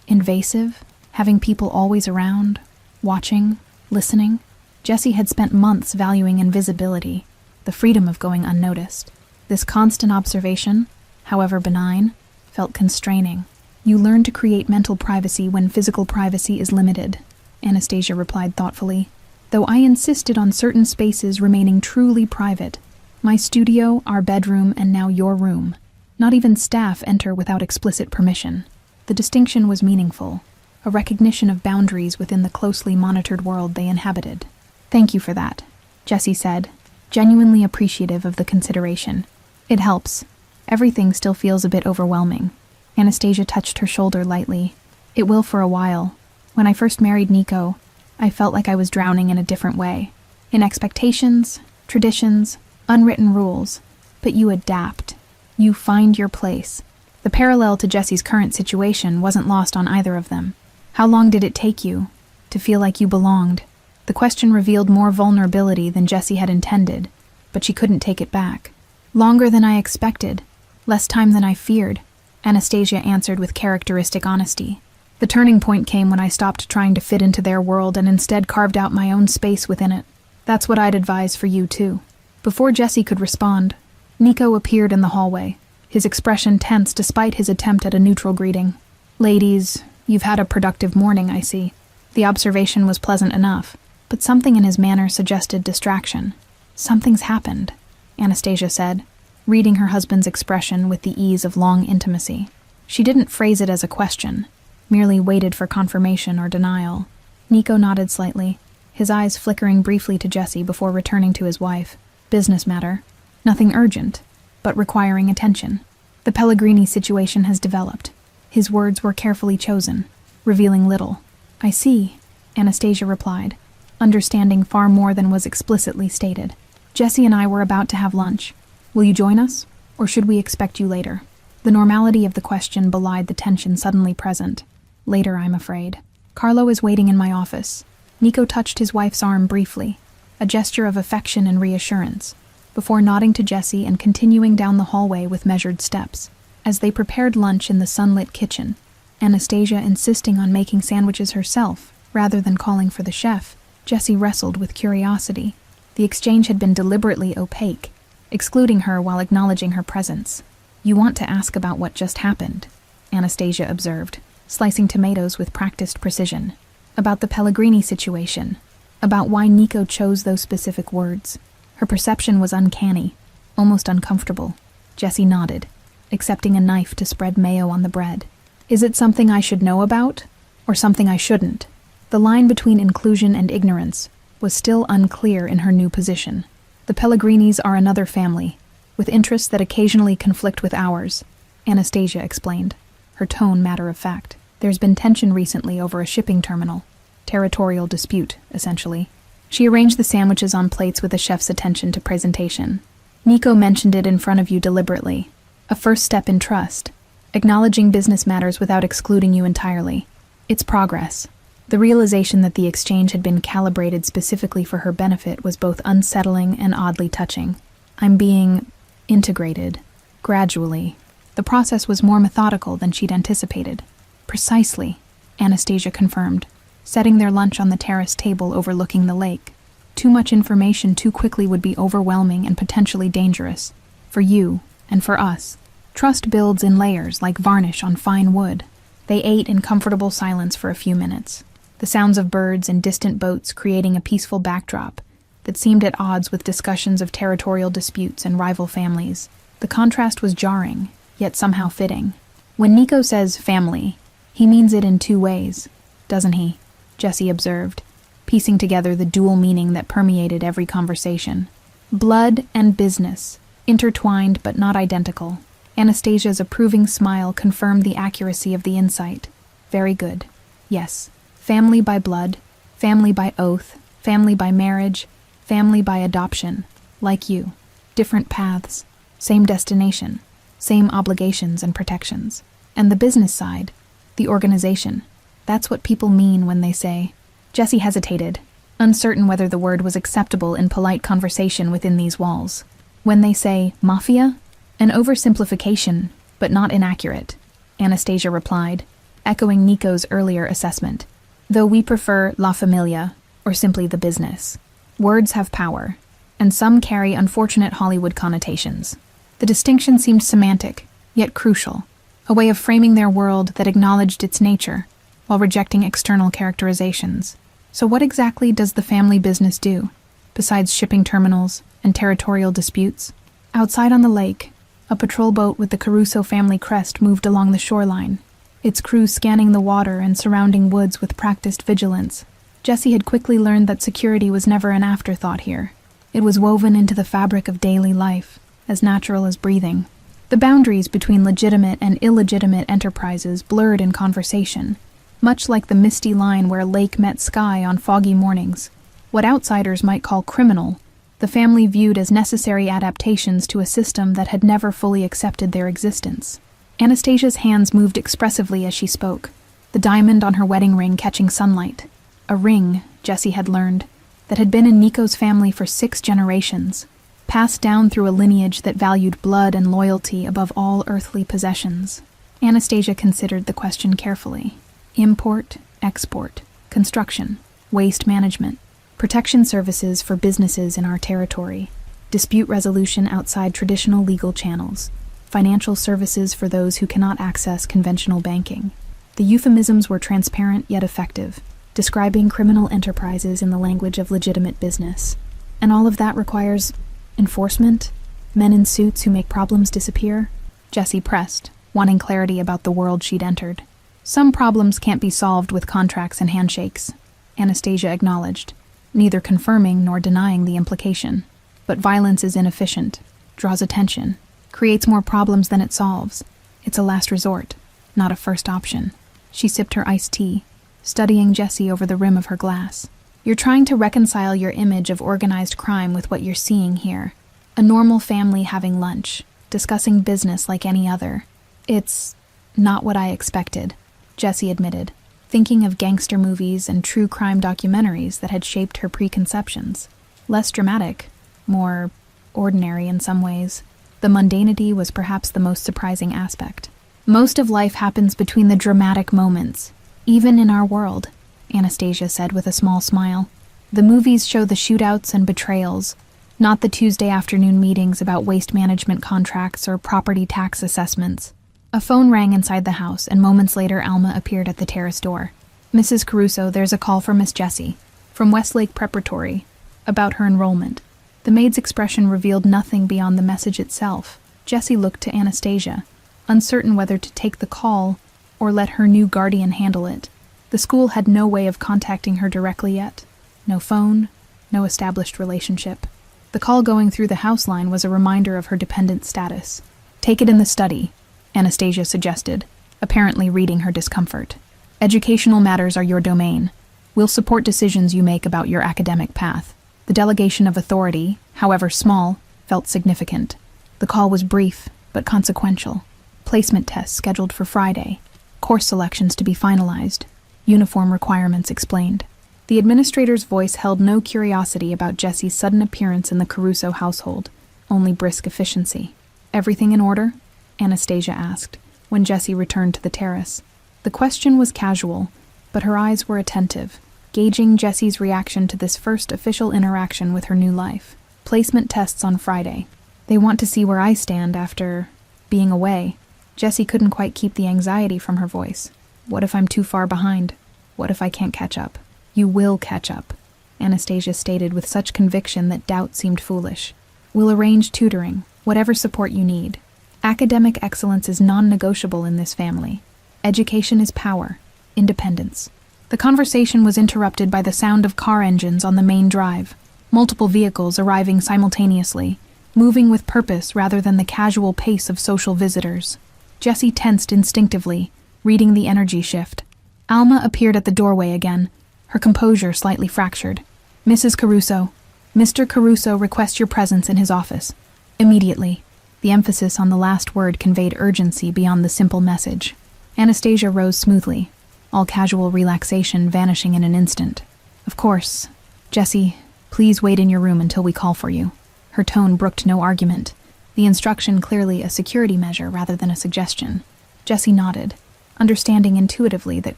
invasive? Having people always around, watching, listening? Jessie had spent months valuing invisibility, the freedom of going unnoticed. This constant observation, however benign, felt constraining. You learn to create mental privacy when physical privacy is limited, Anastasia replied thoughtfully. Though I insisted on certain spaces remaining truly private. My studio, our bedroom, and now your room. Not even staff enter without explicit permission. The distinction was meaningful, a recognition of boundaries within the closely monitored world they inhabited. Thank you for that, Jessie said, genuinely appreciative of the consideration. It helps. Everything still feels a bit overwhelming. Anastasia touched her shoulder lightly. It will for a while. When I first married Nico, I felt like I was drowning in a different way. In expectations, traditions, unwritten rules. But you adapt. You find your place. The parallel to Jessie's current situation wasn't lost on either of them. How long did it take you to feel like you belonged? The question revealed more vulnerability than Jessie had intended, but she couldn't take it back. Longer than I expected. Less time than I feared, Anastasia answered with characteristic honesty. The turning point came when I stopped trying to fit into their world and instead carved out my own space within it. That's what I'd advise for you, too. Before Jessie could respond, Nico appeared in the hallway, his expression tense despite his attempt at a neutral greeting. Ladies, you've had a productive morning, I see. The observation was pleasant enough, but something in his manner suggested distraction. Something's happened, Anastasia said, reading her husband's expression with the ease of long intimacy. She didn't phrase it as a question, merely waited for confirmation or denial. Nico nodded slightly, his eyes flickering briefly to Jessie before returning to his wife. Business matter. Nothing urgent, but requiring attention. The Pellegrini situation has developed. His words were carefully chosen, revealing little. I see, Anastasia replied, understanding far more than was explicitly stated. Jessie and I were about to have lunch. Will you join us, or should we expect you later? The normality of the question belied the tension suddenly present. Later, I'm afraid. Carlo is waiting in my office. Nico touched his wife's arm briefly, a gesture of affection and reassurance, before nodding to Jessie and continuing down the hallway with measured steps. As they prepared lunch in the sunlit kitchen, Anastasia insisting on making sandwiches herself rather than calling for the chef, Jessie wrestled with curiosity. The exchange had been deliberately opaque, excluding her while acknowledging her presence. You want to ask about what just happened, Anastasia observed, slicing tomatoes with practiced precision. about the Pellegrini situation, about why Nico chose those specific words. Her perception was uncanny, almost uncomfortable. Jessie nodded, accepting a knife to spread mayo on the bread. Is it something I should know about, or something I shouldn't? The line between inclusion and ignorance was still unclear in her new position. The Pellegrinis are another family, with interests that occasionally conflict with ours, Anastasia explained, her tone matter of fact. There's been tension recently over a shipping terminal. Territorial dispute, essentially. She arranged the sandwiches on plates with the chef's attention to presentation. Nico mentioned it in front of you deliberately. A first step in trust, acknowledging business matters without excluding you entirely. It's progress. The realization that the exchange had been calibrated specifically for her benefit was both unsettling and oddly touching. I'm being integrated, gradually. The process was more methodical than she'd anticipated. Precisely, Anastasia confirmed, setting their lunch on the terrace table overlooking the lake. Too much information too quickly would be overwhelming and potentially dangerous. For you, and for us. Trust builds in layers like varnish on fine wood. They ate in comfortable silence for a few minutes, the sounds of birds and distant boats creating a peaceful backdrop that seemed at odds with discussions of territorial disputes and rival families. The contrast was jarring, yet somehow fitting. When Nico says family, he means it in two ways, doesn't he? Jessie observed, piecing together the dual meaning that permeated every conversation. Blood and business, intertwined but not identical. Anastasia's approving smile confirmed the accuracy of the insight. Very good. Yes. Family by blood, family by oath, family by marriage, family by adoption. Like you. Different paths, same destination, same obligations and protections. And the business side, the organization. That's what people mean when they say. Jessie hesitated, uncertain whether the word was acceptable in polite conversation within these walls. When they say mafia, an oversimplification, but not inaccurate, Anastasia replied, echoing Nico's earlier assessment. Though we prefer La Familia, or simply the business. Words have power, and some carry unfortunate Hollywood connotations. The distinction seemed semantic, yet crucial, a way of framing their world that acknowledged its nature, while rejecting external characterizations. So what exactly does the family business do, besides shipping terminals and territorial disputes? Outside on the lake, a patrol boat with the Caruso family crest moved along the shoreline, its crew scanning the water and surrounding woods with practiced vigilance. Jessie had quickly learned that security was never an afterthought here. It was woven into the fabric of daily life, as natural as breathing. The boundaries between legitimate and illegitimate enterprises blurred in conversation, much like the misty line where lake met sky on foggy mornings. What outsiders might call criminal, the family viewed as necessary adaptations to a system that had never fully accepted their existence. Anastasia's hands moved expressively as she spoke, the diamond on her wedding ring catching sunlight. A ring, Jessie had learned, that had been in Nico's family for 6 generations, passed down through a lineage that valued blood and loyalty above all earthly possessions. Anastasia considered the question carefully. Import, export, construction, waste management, protection services for businesses in our territory, dispute resolution outside traditional legal channels, financial services for those who cannot access conventional banking. The euphemisms were transparent yet effective, describing criminal enterprises in the language of legitimate business. And all of that requires enforcement? Men in suits who make problems disappear? Jessie pressed, wanting clarity about the world she'd entered. Some problems can't be solved with contracts and handshakes, Anastasia acknowledged, neither confirming nor denying the implication. But violence is inefficient, draws attention, creates more problems than it solves. It's a last resort, not a first option. She sipped her iced tea, studying Jessie over the rim of her glass. You're trying to reconcile your image of organized crime with what you're seeing here. A normal family having lunch, discussing business like any other. It's not what I expected, Jessie admitted, thinking of gangster movies and true crime documentaries that had shaped her preconceptions. Less dramatic, more ordinary in some ways. The mundanity was perhaps the most surprising aspect. Most of life happens between the dramatic moments, even in our world, Anastasia said with a small smile. The movies show the shootouts and betrayals, not the Tuesday afternoon meetings about waste management contracts or property tax assessments. A phone rang inside the house, and moments later Alma appeared at the terrace door. "Mrs. Caruso, there's a call for Miss Jessie, from Westlake Preparatory, about her enrollment." The maid's expression revealed nothing beyond the message itself. Jessie looked to Anastasia, uncertain whether to take the call or let her new guardian handle it. The school had no way of contacting her directly yet. No phone, no established relationship. The call going through the house line was a reminder of her dependent status. "Take it in the study," Anastasia suggested, apparently reading her discomfort. "Educational matters are your domain. We'll support decisions you make about your academic path." The delegation of authority, however small, felt significant. The call was brief, but consequential. Placement tests scheduled for Friday. Course selections to be finalized. Uniform requirements explained. The administrator's voice held no curiosity about Jessie's sudden appearance in the Caruso household, only brisk efficiency. "Everything in order?" Anastasia asked, when Jessie returned to the terrace. The question was casual, but her eyes were attentive, gauging Jessie's reaction to this first official interaction with her new life. "Placement tests on Friday. They want to see where I stand after being away." Jessie couldn't quite keep the anxiety from her voice. "What if I'm too far behind? What if I can't catch up?" "You will catch up," Anastasia stated with such conviction that doubt seemed foolish. "We'll arrange tutoring, whatever support you need. Academic excellence is non-negotiable in this family. Education is power, independence." The conversation was interrupted by the sound of car engines on the main drive, multiple vehicles arriving simultaneously, moving with purpose rather than the casual pace of social visitors. Jessie tensed instinctively, reading the energy shift. Alma appeared at the doorway again, her composure slightly fractured. "Mrs. Caruso, Mr. Caruso requests your presence in his office. Immediately." The emphasis on the last word conveyed urgency beyond the simple message. Anastasia rose smoothly, all casual relaxation vanishing in an instant. "Of course. Jessie, please wait in your room until we call for you." Her tone brooked no argument, the instruction clearly a security measure rather than a suggestion. Jessie nodded, understanding intuitively that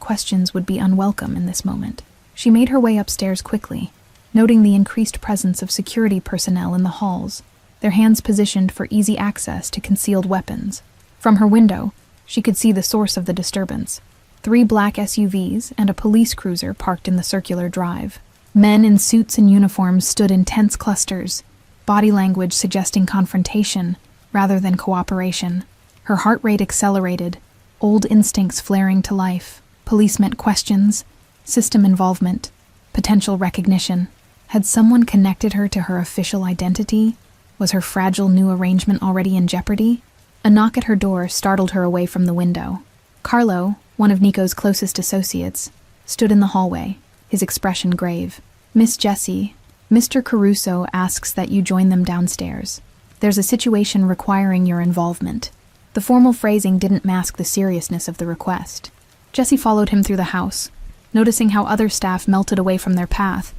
questions would be unwelcome in this moment. She made her way upstairs quickly, noting the increased presence of security personnel in the halls, their hands positioned for easy access to concealed weapons. From her window, she could see the source of the disturbance. 3 black SUVs and a police cruiser parked in the circular drive. Men in suits and uniforms stood in tense clusters, body language suggesting confrontation rather than cooperation. Her heart rate accelerated, old instincts flaring to life. Police meant questions, system involvement, potential recognition. Had someone connected her to her official identity? Was her fragile new arrangement already in jeopardy? A knock at her door startled her away from the window. Carlo, one of Nico's closest associates, stood in the hallway, his expression grave. "Miss Jessie, Mr. Caruso asks that you join them downstairs. There's a situation requiring your involvement." The formal phrasing didn't mask the seriousness of the request. Jessie followed him through the house, noticing how other staff melted away from their path,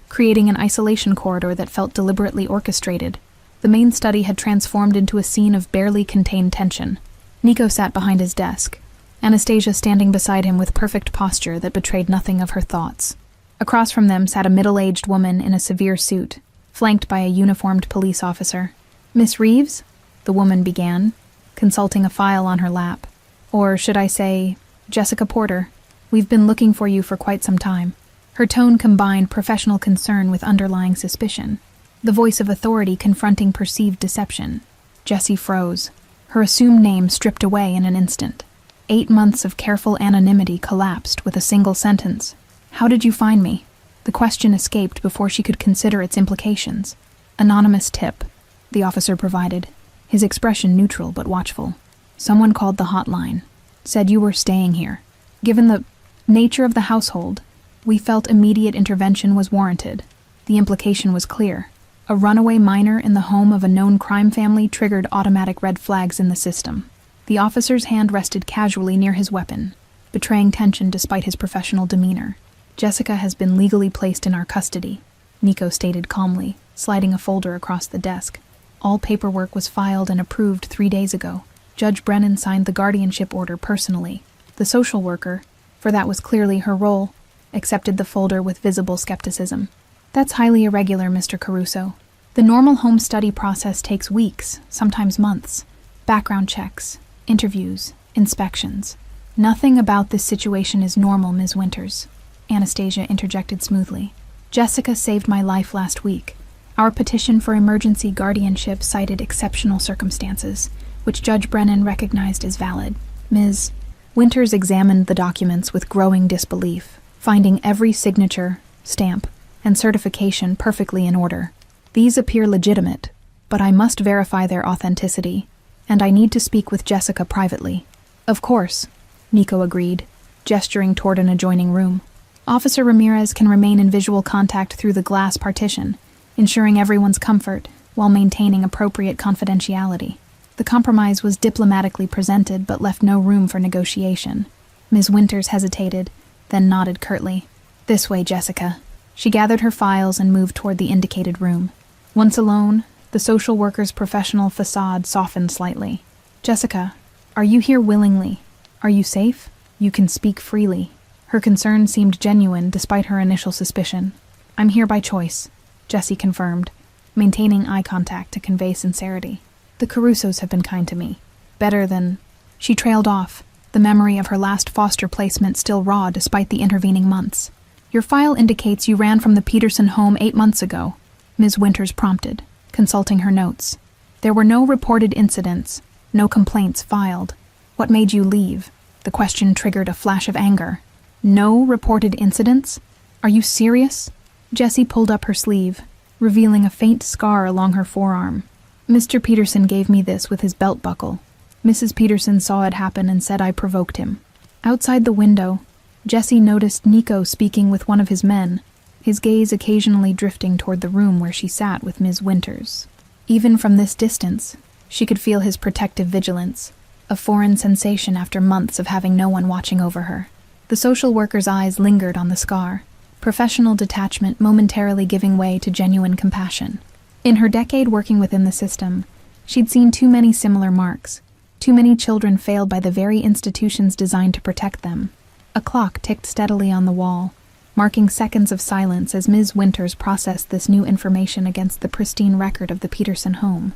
creating an isolation corridor that felt deliberately orchestrated. The main study had transformed into a scene of barely contained tension. Nico sat behind his desk, Anastasia standing beside him with perfect posture that betrayed nothing of her thoughts. Across from them sat a middle-aged woman in a severe suit, flanked by a uniformed police officer. "Miss Reeves?" the woman began, consulting a file on her lap. "Or should I say, Jessica Porter? We've been looking for you for quite some time." Her tone combined professional concern with underlying suspicion, the voice of authority confronting perceived deception. Jessie froze, her assumed name stripped away in an instant. 8 months of careful anonymity collapsed with a single sentence. "How did you find me?" The question escaped before she could consider its implications. "Anonymous tip," the officer provided, his expression neutral but watchful. "Someone called the hotline, said you were staying here. Given the nature of the household, we felt immediate intervention was warranted." The implication was clear. A runaway minor in the home of a known crime family triggered automatic red flags in the system. The officer's hand rested casually near his weapon, betraying tension despite his professional demeanor. "Jessica has been legally placed in our custody," Nico stated calmly, sliding a folder across the desk. "All paperwork was filed and approved 3 days ago. Judge Brennan signed the guardianship order personally. The social worker, for that was clearly her role, accepted the folder with visible skepticism. That's highly irregular, Mr. Caruso. The normal home study process takes weeks, sometimes months. Background checks, interviews, inspections. Nothing about this situation is normal, Ms. Winters, Anastasia interjected smoothly. Jessica saved my life last week. Our petition for emergency guardianship cited exceptional circumstances, which Judge Brennan recognized as valid. Ms. Winters examined the documents with growing disbelief, finding every signature, stamp, and certification perfectly in order. These appear legitimate, but I must verify their authenticity, and I need to speak with Jessica privately. Of course, Nico agreed, gesturing toward an adjoining room. Officer Ramirez can remain in visual contact through the glass partition, ensuring everyone's comfort while maintaining appropriate confidentiality. The compromise was diplomatically presented but left no room for negotiation. Ms. Winters hesitated, then nodded curtly. This way, Jessica. She gathered her files and moved toward the indicated room. Once alone, the social worker's professional facade softened slightly. Jessica, are you here willingly? Are you safe? You can speak freely. Her concern seemed genuine despite her initial suspicion. I'm here by choice, Jessie confirmed, maintaining eye contact to convey sincerity. The Carusos have been kind to me. Better than... She trailed off, the memory of her last foster placement still raw despite the intervening months. Your file indicates you ran from the Peterson home 8 months ago, Ms. Winters prompted, consulting her notes. There were no reported incidents, no complaints filed. What made you leave? The question triggered a flash of anger. No reported incidents? Are you serious? Jessie pulled up her sleeve, revealing a faint scar along her forearm. Mr. Peterson gave me this with his belt buckle. Mrs. Peterson saw it happen and said I provoked him. Outside the window, Jessie noticed Nico speaking with one of his men, his gaze occasionally drifting toward the room where she sat with Ms. Winters. Even from this distance, she could feel his protective vigilance, a foreign sensation after months of having no one watching over her. The social worker's eyes lingered on the scar, professional detachment momentarily giving way to genuine compassion. In her decade working within the system, she'd seen too many similar marks, too many children failed by the very institutions designed to protect them. A clock ticked steadily on the wall, marking seconds of silence as Ms. Winters processed this new information against the pristine record of the Peterson home.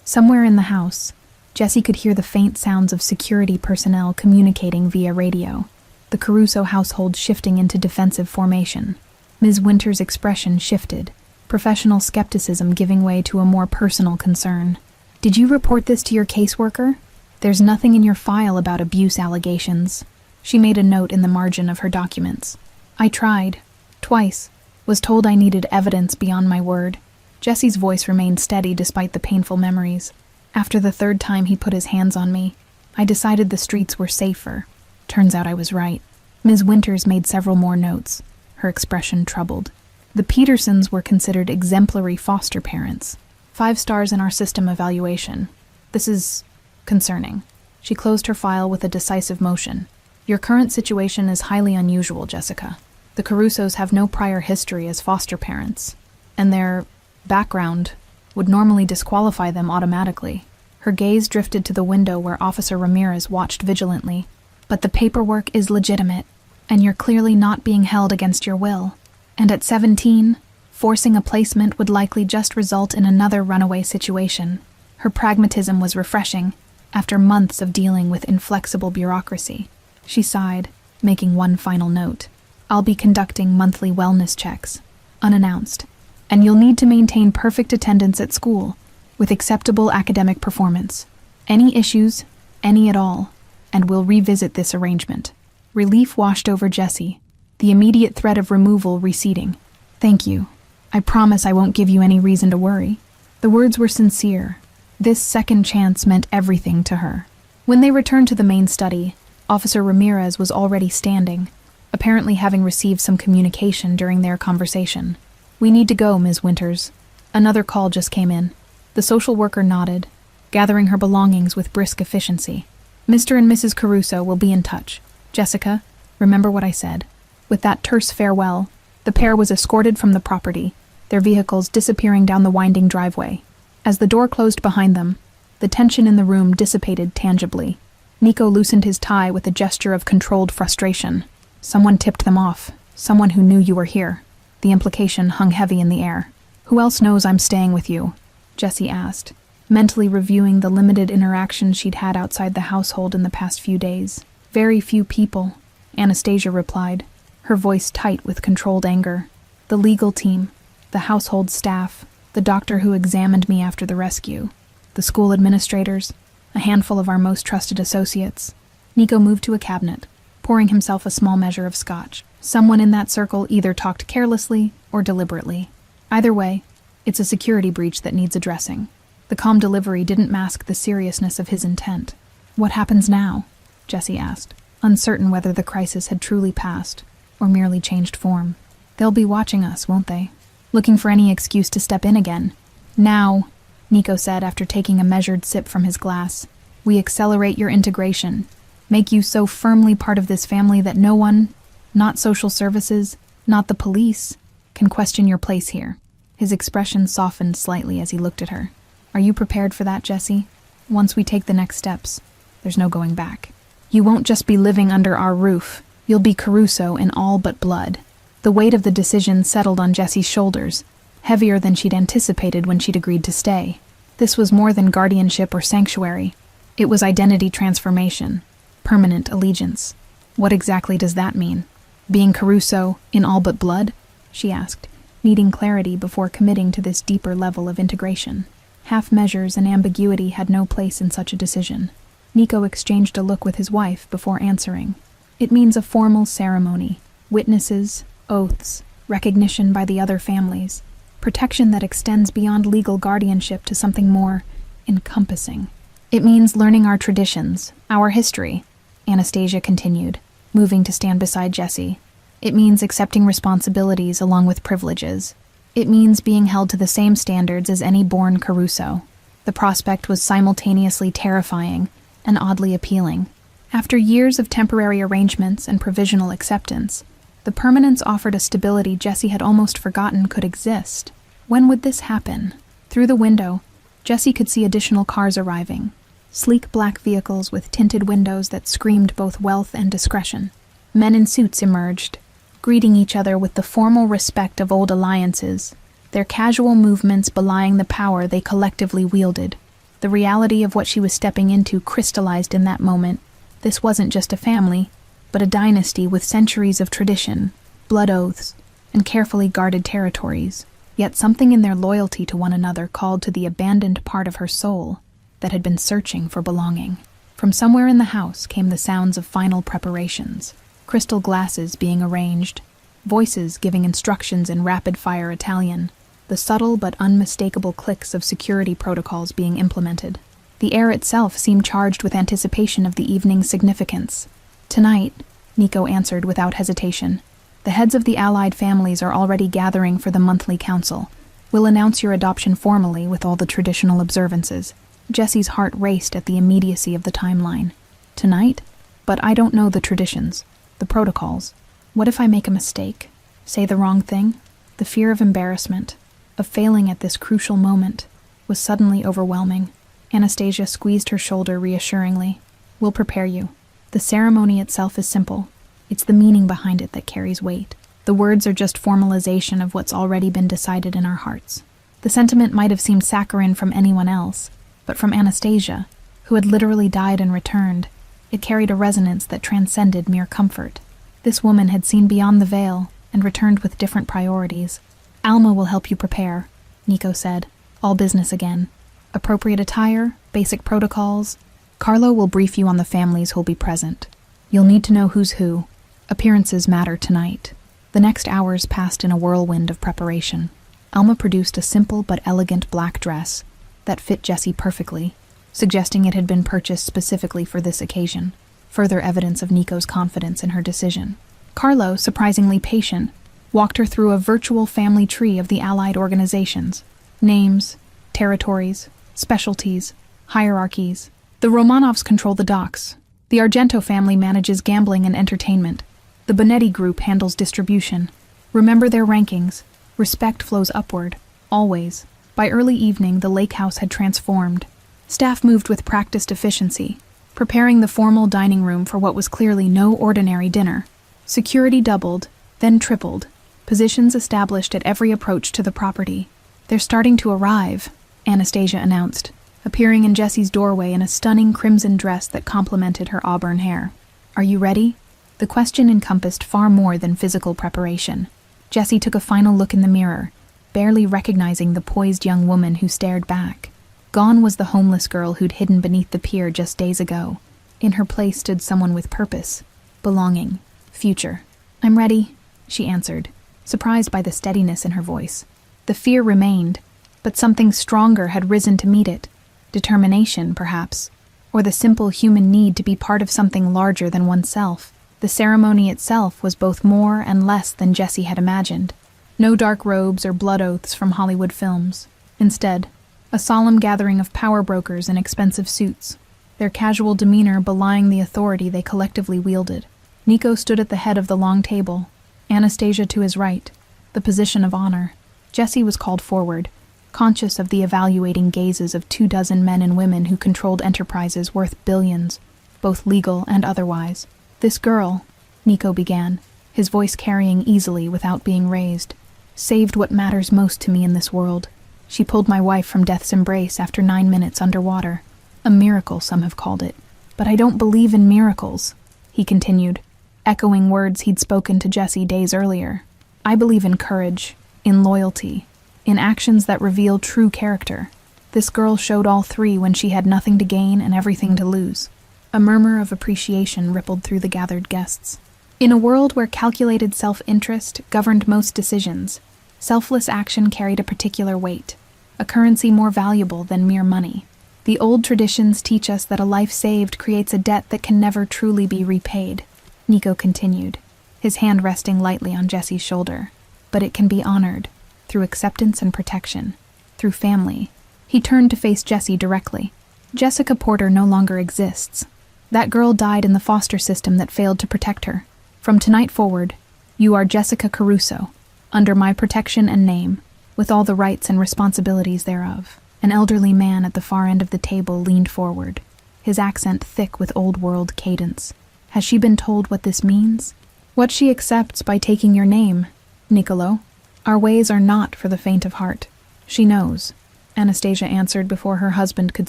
Somewhere in the house, Jessie could hear the faint sounds of security personnel communicating via radio, the Caruso household shifting into defensive formation. Ms. Winters' expression shifted, professional skepticism giving way to a more personal concern. Did you report this to your caseworker? There's nothing in your file about abuse allegations. She made a note in the margin of her documents. I tried. Twice. Was told I needed evidence beyond my word. Jessie's voice remained steady despite the painful memories. After the third time he put his hands on me, I decided the streets were safer. Turns out I was right. Ms. Winters made several more notes, her expression troubled. The Petersons were considered exemplary foster parents. 5 stars in our system evaluation. This is concerning. She closed her file with a decisive motion. Your current situation is highly unusual, Jessica. The Carusos have no prior history as foster parents, and their background would normally disqualify them automatically. Her gaze drifted to the window where Officer Ramirez watched vigilantly. But the paperwork is legitimate, and you're clearly not being held against your will. And at 17, forcing a placement would likely just result in another runaway situation. Her pragmatism was refreshing, after months of dealing with inflexible bureaucracy. She sighed, making one final note. I'll be conducting monthly wellness checks, unannounced, and you'll need to maintain perfect attendance at school, with acceptable academic performance. Any issues, any at all, and we'll revisit this arrangement. Relief washed over Jessie, the immediate threat of removal receding. Thank you. I promise I won't give you any reason to worry. The words were sincere. This second chance meant everything to her. When they returned to the main study, Officer Ramirez was already standing, apparently having received some communication during their conversation. We need to go, Ms. Winters. Another call just came in. The social worker nodded, gathering her belongings with brisk efficiency. Mr. and Mrs. Caruso will be in touch. Jessica, remember what I said. With that terse farewell, the pair was escorted from the property, their vehicles disappearing down the winding driveway. As the door closed behind them, the tension in the room dissipated tangibly. Nico loosened his tie with a gesture of controlled frustration. Someone tipped them off. Someone who knew you were here. The implication hung heavy in the air. Who else knows I'm staying with you? Jessie asked, mentally reviewing the limited interactions she'd had outside the household in the past few days. Very few people, Anastasia replied, her voice tight with controlled anger. The legal team, the household staff, the doctor who examined me after the rescue, the school administrators, a handful of our most trusted associates. Nico moved to a cabinet, pouring himself a small measure of scotch. Someone in that circle either talked carelessly or deliberately. Either way, it's a security breach that needs addressing. The calm delivery didn't mask the seriousness of his intent. What happens now? Jesse asked, uncertain whether the crisis had truly passed or merely changed form. They'll be watching us, won't they? Looking for any excuse to step in again. Now, Nico said after taking a measured sip from his glass, we accelerate your integration, make you so firmly part of this family that no one, not social services, not the police, can question your place here. His expression softened slightly as he looked at her. Are you prepared for that, Jesse? Once we take the next steps, there's no going back. You won't just be living under our roof. You'll be Caruso in all but blood. The weight of the decision settled on Jesse's shoulders, heavier than she'd anticipated when she'd agreed to stay. This was more than guardianship or sanctuary. It was identity transformation, permanent allegiance. What exactly does that mean? Being Caruso in all but blood? She asked, needing clarity before committing to this deeper level of integration. Half measures and ambiguity had no place in such a decision. Nico exchanged a look with his wife before answering. It means a formal ceremony, witnesses, oaths, recognition by the other families, protection that extends beyond legal guardianship to something more encompassing. It means learning our traditions, our history, Anastasia continued, moving to stand beside Jesse. It means accepting responsibilities along with privileges. It means being held to the same standards as any born Caruso. The prospect was simultaneously terrifying and oddly appealing. After years of temporary arrangements and provisional acceptance, the permanence offered a stability Jesse had almost forgotten could exist. When would this happen? Through the window, Jesse could see additional cars arriving. Sleek black vehicles with tinted windows that screamed both wealth and discretion. Men in suits emerged, greeting each other with the formal respect of old alliances, their casual movements belying the power they collectively wielded. The reality of what she was stepping into crystallized in that moment. This wasn't just a family, but a dynasty with centuries of tradition, blood oaths, and carefully guarded territories. Yet something in their loyalty to one another called to the abandoned part of her soul that had been searching for belonging. From somewhere in the house came the sounds of final preparations, crystal glasses being arranged, voices giving instructions in rapid-fire Italian, the subtle but unmistakable clicks of security protocols being implemented. The air itself seemed charged with anticipation of the evening's significance. Tonight, Nico answered without hesitation. The heads of the allied families are already gathering for the monthly council. We'll announce your adoption formally with all the traditional observances. Jesse's heart raced at the immediacy of the timeline. Tonight? But I don't know the traditions, the protocols. What if I make a mistake? Say the wrong thing? The fear of embarrassment, of failing at this crucial moment, was suddenly overwhelming. Anastasia squeezed her shoulder reassuringly. We'll prepare you. The ceremony itself is simple. It's the meaning behind it that carries weight. The words are just formalization of what's already been decided in our hearts. The sentiment might have seemed saccharine from anyone else, but from Anastasia, who had literally died and returned, it carried a resonance that transcended mere comfort. This woman had seen beyond the veil and returned with different priorities. Alma will help you prepare, Nico said. All business again. Appropriate attire, basic protocols. Carlo will brief you on the families who'll be present. You'll need to know who's who. Appearances matter tonight. The next hours passed in a whirlwind of preparation. Alma produced a simple but elegant black dress that fit Jesse perfectly, suggesting it had been purchased specifically for this occasion, further evidence of Nico's confidence in her decision. Carlo, surprisingly patient, walked her through a virtual family tree of the allied organizations. Names, territories, specialties, hierarchies. The Romanovs control the docks. The Argento family manages gambling and entertainment. The Bonetti group handles distribution. Remember their rankings. Respect flows upward, always. By early evening, the lake house had transformed. Staff moved with practiced efficiency, preparing the formal dining room for what was clearly no ordinary dinner. Security doubled, then tripled, positions established at every approach to the property. They're starting to arrive, Anastasia announced, appearing in Jesse's doorway in a stunning crimson dress that complemented her auburn hair. Are you ready? The question encompassed far more than physical preparation. Jessie took a final look in the mirror, barely recognizing the poised young woman who stared back. Gone was the homeless girl who'd hidden beneath the pier just days ago. In her place stood someone with purpose, belonging, future. I'm ready, she answered, surprised by the steadiness in her voice. The fear remained, but something stronger had risen to meet it. Determination, perhaps, or the simple human need to be part of something larger than oneself. The ceremony itself was both more and less than Jessie had imagined. No dark robes or blood oaths from Hollywood films. Instead, a solemn gathering of power brokers in expensive suits, their casual demeanor belying the authority they collectively wielded. Nico stood at the head of the long table, Anastasia to his right, the position of honor. Jessie was called forward, conscious of the evaluating gazes of 24 men and women who controlled enterprises worth billions, both legal and otherwise. This girl, Nico began, his voice carrying easily without being raised, saved what matters most to me in this world. She pulled my wife from death's embrace after 9 minutes underwater. A miracle, some have called it. But I don't believe in miracles, he continued, echoing words he'd spoken to Jessie days earlier. I believe in courage, in loyalty, in actions that reveal true character. This girl showed all three when she had nothing to gain and everything to lose. A murmur of appreciation rippled through the gathered guests. In a world where calculated self-interest governed most decisions, selfless action carried a particular weight, a currency more valuable than mere money. The old traditions teach us that a life saved creates a debt that can never truly be repaid, Nico continued, his hand resting lightly on Jessie's shoulder. But it can be honored, through acceptance and protection, through family. He turned to face Jessie directly. Jessica Porter no longer exists. That girl died in the foster system that failed to protect her. From tonight forward, you are Jessica Caruso, under my protection and name, with all the rights and responsibilities thereof. An elderly man at the far end of the table leaned forward, his accent thick with old-world cadence. Has she been told what this means? What she accepts by taking your name, Niccolo. Our ways are not for the faint of heart. She knows, Anastasia answered before her husband could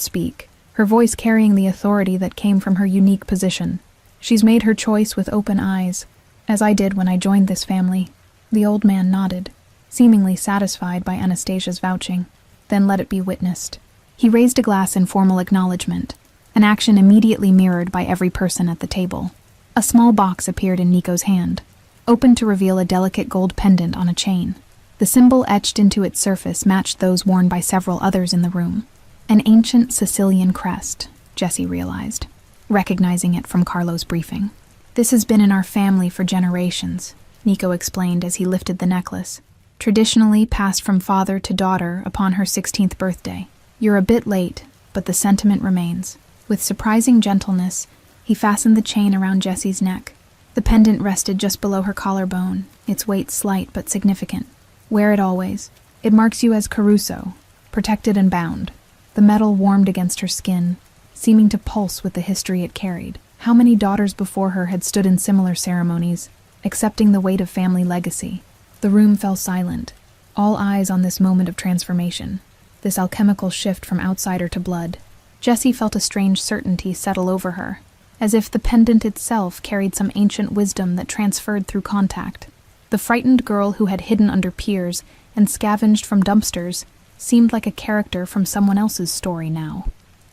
speak, her voice carrying the authority that came from her unique position. She's made her choice with open eyes, as I did when I joined this family. The old man nodded, seemingly satisfied by Anastasia's vouching. Then let it be witnessed. He raised a glass in formal acknowledgement, an action immediately mirrored by every person at the table. A small box appeared in Nico's hand, opened to reveal a delicate gold pendant on a chain. The symbol etched into its surface matched those worn by several others in the room. An ancient Sicilian crest, Jessie realized, recognizing it from Carlo's briefing. This has been in our family for generations, Nico explained as he lifted the necklace, traditionally passed from father to daughter upon her 16th birthday. You're a bit late, but the sentiment remains. With surprising gentleness, he fastened the chain around Jessie's neck. The pendant rested just below her collarbone, its weight slight but significant. Wear it always. It marks you as Caruso, protected and bound. The metal warmed against her skin, seeming to pulse with the history it carried. How many daughters before her had stood in similar ceremonies, accepting the weight of family legacy? The room fell silent, all eyes on this moment of transformation, this alchemical shift from outsider to blood. Jessie felt a strange certainty settle over her, as if the pendant itself carried some ancient wisdom that transferred through contact. The frightened girl who had hidden under piers and scavenged from dumpsters seemed like a character from someone else's story now.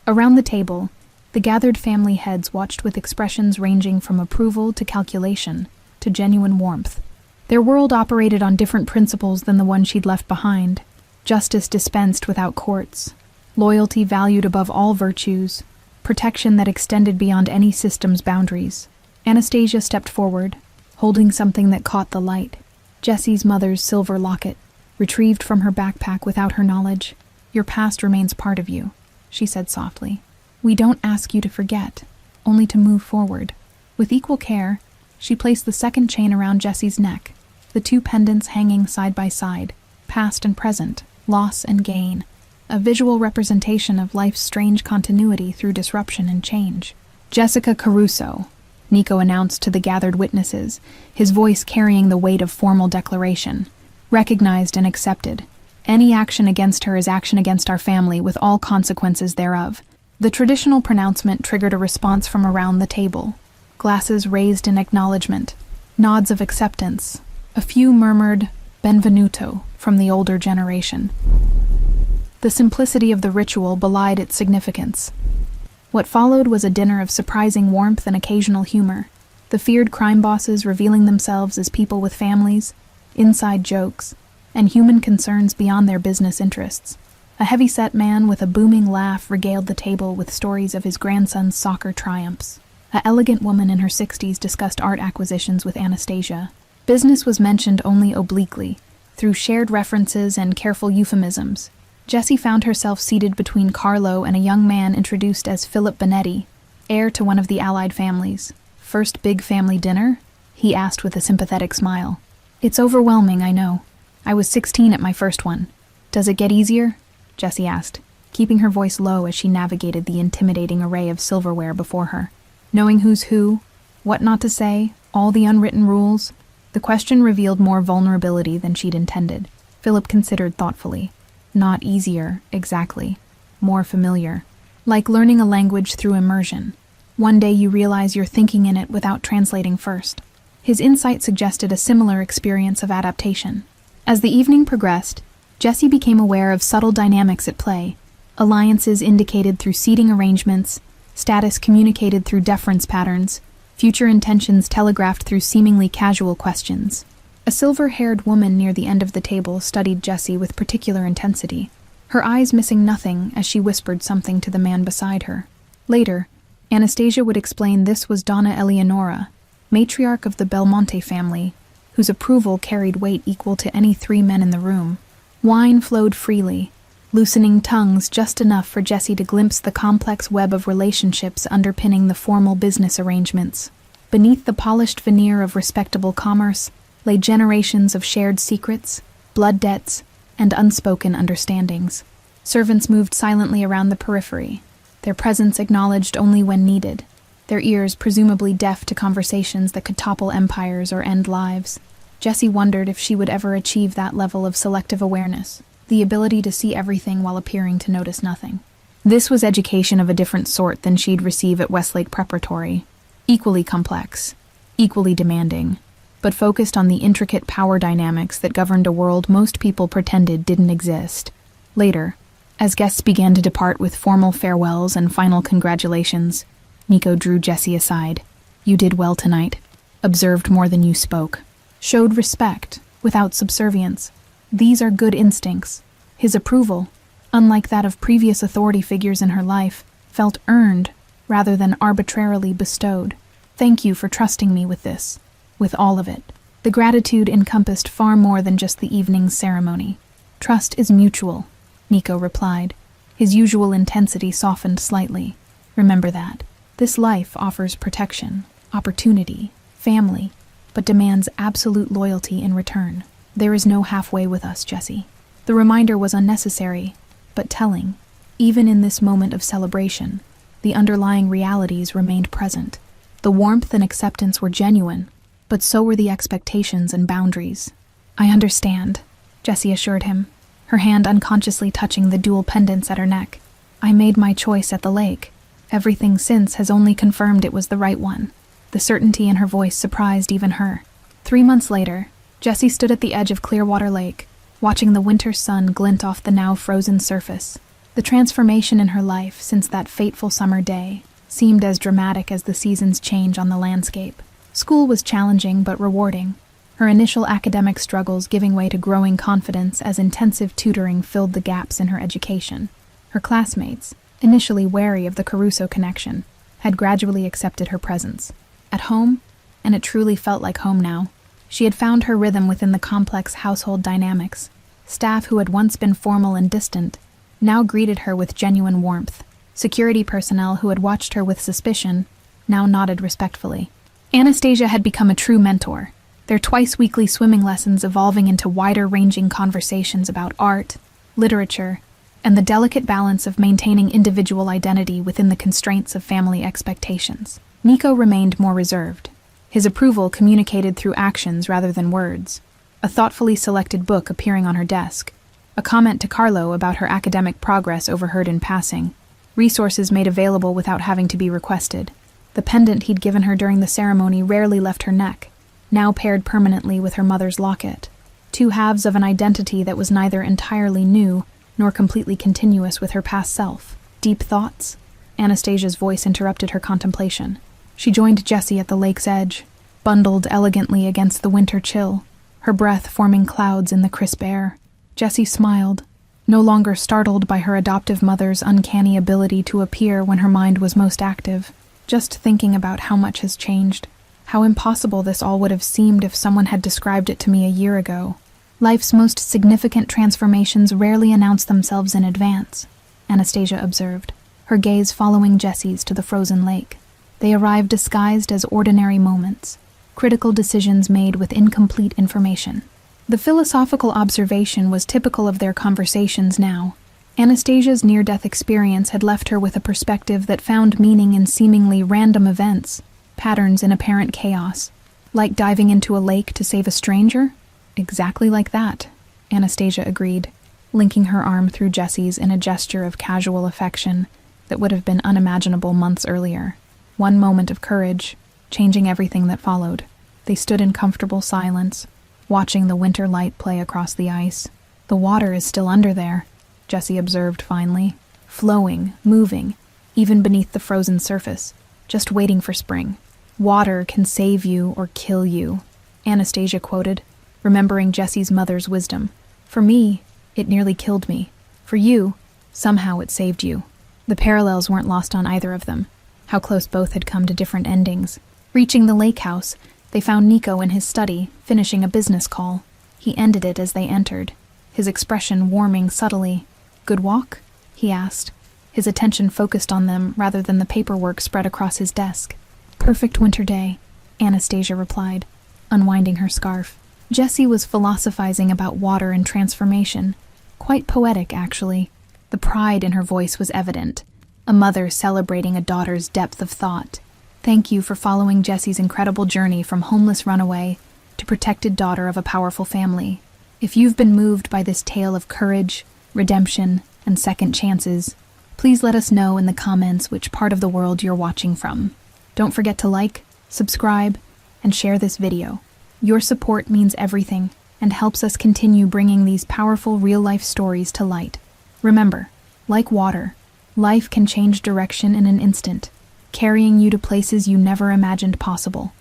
Around the table, the gathered family heads watched with expressions ranging from approval to calculation to genuine warmth. Their world operated on different principles than the one she'd left behind. Justice dispensed without courts, loyalty valued above all virtues, protection that extended beyond any system's boundaries. Anastasia stepped forward, holding something that caught the light. Jessie's mother's silver locket, retrieved from her backpack without her knowledge. Your past remains part of you, she said softly. We don't ask you to forget, only to move forward. With equal care, she placed the second chain around Jessie's neck, the two pendants hanging side by side, past and present, loss and gain, a visual representation of life's strange continuity through disruption and change. Jessica Caruso, Nico announced to the gathered witnesses, his voice carrying the weight of formal declaration. Recognized and accepted. Any action against her is action against our family with all consequences thereof. The traditional pronouncement triggered a response from around the table. glasses raised in acknowledgement, nods of acceptance. A few murmured "Benvenuto" from the older generation. The simplicity of the ritual belied its significance. What followed was a dinner of surprising warmth and occasional humor, the feared crime bosses revealing themselves as people with families, inside jokes, and human concerns beyond their business interests. A heavy-set man with a booming laugh regaled the table with stories of his grandson's soccer triumphs. An elegant woman in her 60s discussed art acquisitions with Anastasia. Business was mentioned only obliquely, through shared references and careful euphemisms. Jessie found herself seated between Carlo and a young man introduced as Philip Benetti, heir to one of the allied families. "First big family dinner?" he asked with a sympathetic smile. "It's overwhelming, I know. I was 16 at my first one. Does it get easier?" Jessie asked, keeping her voice low as she navigated the intimidating array of silverware before her. Knowing who's who, what not to say, all the unwritten rules, the question revealed more vulnerability than she'd intended. Philip considered thoughtfully. Not easier, exactly. More familiar. Like learning a language through immersion. One day you realize you're thinking in it without translating first. His insight suggested a similar experience of adaptation. As the evening progressed, Jessie became aware of subtle dynamics at play. Alliances indicated through seating arrangements, status communicated through deference patterns, future intentions telegraphed through seemingly casual questions. A silver-haired woman near the end of the table studied Jessie with particular intensity, her eyes missing nothing as she whispered something to the man beside her. Later, Anastasia would explain this was Donna Eleonora, matriarch of the Belmonte family, whose approval carried weight equal to any 3 men in the room. Wine flowed freely, loosening tongues just enough for Jessie to glimpse the complex web of relationships underpinning the formal business arrangements. Beneath the polished veneer of respectable commerce lay generations of shared secrets, blood debts, and unspoken understandings. Servants moved silently around the periphery, their presence acknowledged only when needed, their ears presumably deaf to conversations that could topple empires or end lives. Jessie wondered if she would ever achieve that level of selective awareness, the ability to see everything while appearing to notice nothing. This was education of a different sort than she'd receive at Westlake Preparatory. Equally complex, equally demanding, but focused on the intricate power dynamics that governed a world most people pretended didn't exist. Later, as guests began to depart with formal farewells and final congratulations, Nico drew Jessie aside. "You did well tonight. Observed more than you spoke. Showed respect, without subservience. These are good instincts." His approval, unlike that of previous authority figures in her life, felt earned rather than arbitrarily bestowed. "Thank you for trusting me with this. With all of it." The gratitude encompassed far more than just the evening's ceremony. "Trust is mutual," Nico replied, his usual intensity softened slightly. "Remember that. This life offers protection, opportunity, family, but demands absolute loyalty in return. There is no halfway with us, Jessie." The reminder was unnecessary, but telling. Even in this moment of celebration, the underlying realities remained present. The warmth and acceptance were genuine, but so were the expectations and boundaries. "I understand," Jessie assured him, her hand unconsciously touching the dual pendants at her neck. "I made my choice at the lake. Everything since has only confirmed it was the right one." The certainty in her voice surprised even her. 3 months later, Jessie stood at the edge of Clearwater Lake, watching the winter sun glint off the now frozen surface. The transformation in her life since that fateful summer day seemed as dramatic as the season's change on the landscape. School was challenging but rewarding, her initial academic struggles giving way to growing confidence as intensive tutoring filled the gaps in her education. Her classmates, initially wary of the Caruso connection, had gradually accepted her presence. At home, and it truly felt like home now, she had found her rhythm within the complex household dynamics. Staff who had once been formal and distant now greeted her with genuine warmth. Security personnel who had watched her with suspicion now nodded respectfully. Anastasia had become a true mentor, their twice-weekly swimming lessons evolving into wider-ranging conversations about art, literature, and the delicate balance of maintaining individual identity within the constraints of family expectations. Nico remained more reserved, his approval communicated through actions rather than words. A thoughtfully selected book appearing on her desk, a comment to Carlo about her academic progress overheard in passing, resources made available without having to be requested. The pendant he'd given her during the ceremony rarely left her neck, now paired permanently with her mother's locket. Two halves of an identity that was neither entirely new nor completely continuous with her past self. Deep thoughts? Anastasia's voice interrupted her contemplation. She joined Jessie at the lake's edge, bundled elegantly against the winter chill, her breath forming clouds in the crisp air. Jessie smiled, no longer startled by her adoptive mother's uncanny ability to appear when her mind was most active. Just thinking about how much has changed, how impossible this all would have seemed if someone had described it to me a year ago. Life's most significant transformations rarely announce themselves in advance, Anastasia observed, her gaze following Jessie's to the frozen lake. They arrive disguised as ordinary moments, critical decisions made with incomplete information. The philosophical observation was typical of their conversations now. Anastasia's near-death experience had left her with a perspective that found meaning in seemingly random events, patterns in apparent chaos. Like diving into a lake to save a stranger? Exactly like that, Anastasia agreed, linking her arm through Jessie's in a gesture of casual affection that would have been unimaginable months earlier. One moment of courage, changing everything that followed. They stood in comfortable silence, watching the winter light play across the ice. The water is still under there, Jessie observed finally, flowing, moving, even beneath the frozen surface, just waiting for spring. Water can save you or kill you, Anastasia quoted, remembering Jessie's mother's wisdom. For me, it nearly killed me. For you, somehow it saved you. The parallels weren't lost on either of them, how close both had come to different endings. Reaching the lake house, they found Nico in his study, finishing a business call. He ended it as they entered, his expression warming subtly. "Good walk?" he asked, his attention focused on them rather than the paperwork spread across his desk. "Perfect winter day," Anastasia replied, unwinding her scarf. Jessie was philosophizing about water and transformation. Quite poetic, actually. The pride in her voice was evident, a mother celebrating a daughter's depth of thought. Thank you for following Jessie's incredible journey from homeless runaway to protected daughter of a powerful family. If you've been moved by this tale of courage, redemption, and second chances, please let us know in the comments which part of the world you're watching from. Don't forget to like, subscribe, and share this video. Your support means everything and helps us continue bringing these powerful real-life stories to light. Remember, like water, life can change direction in an instant, carrying you to places you never imagined possible.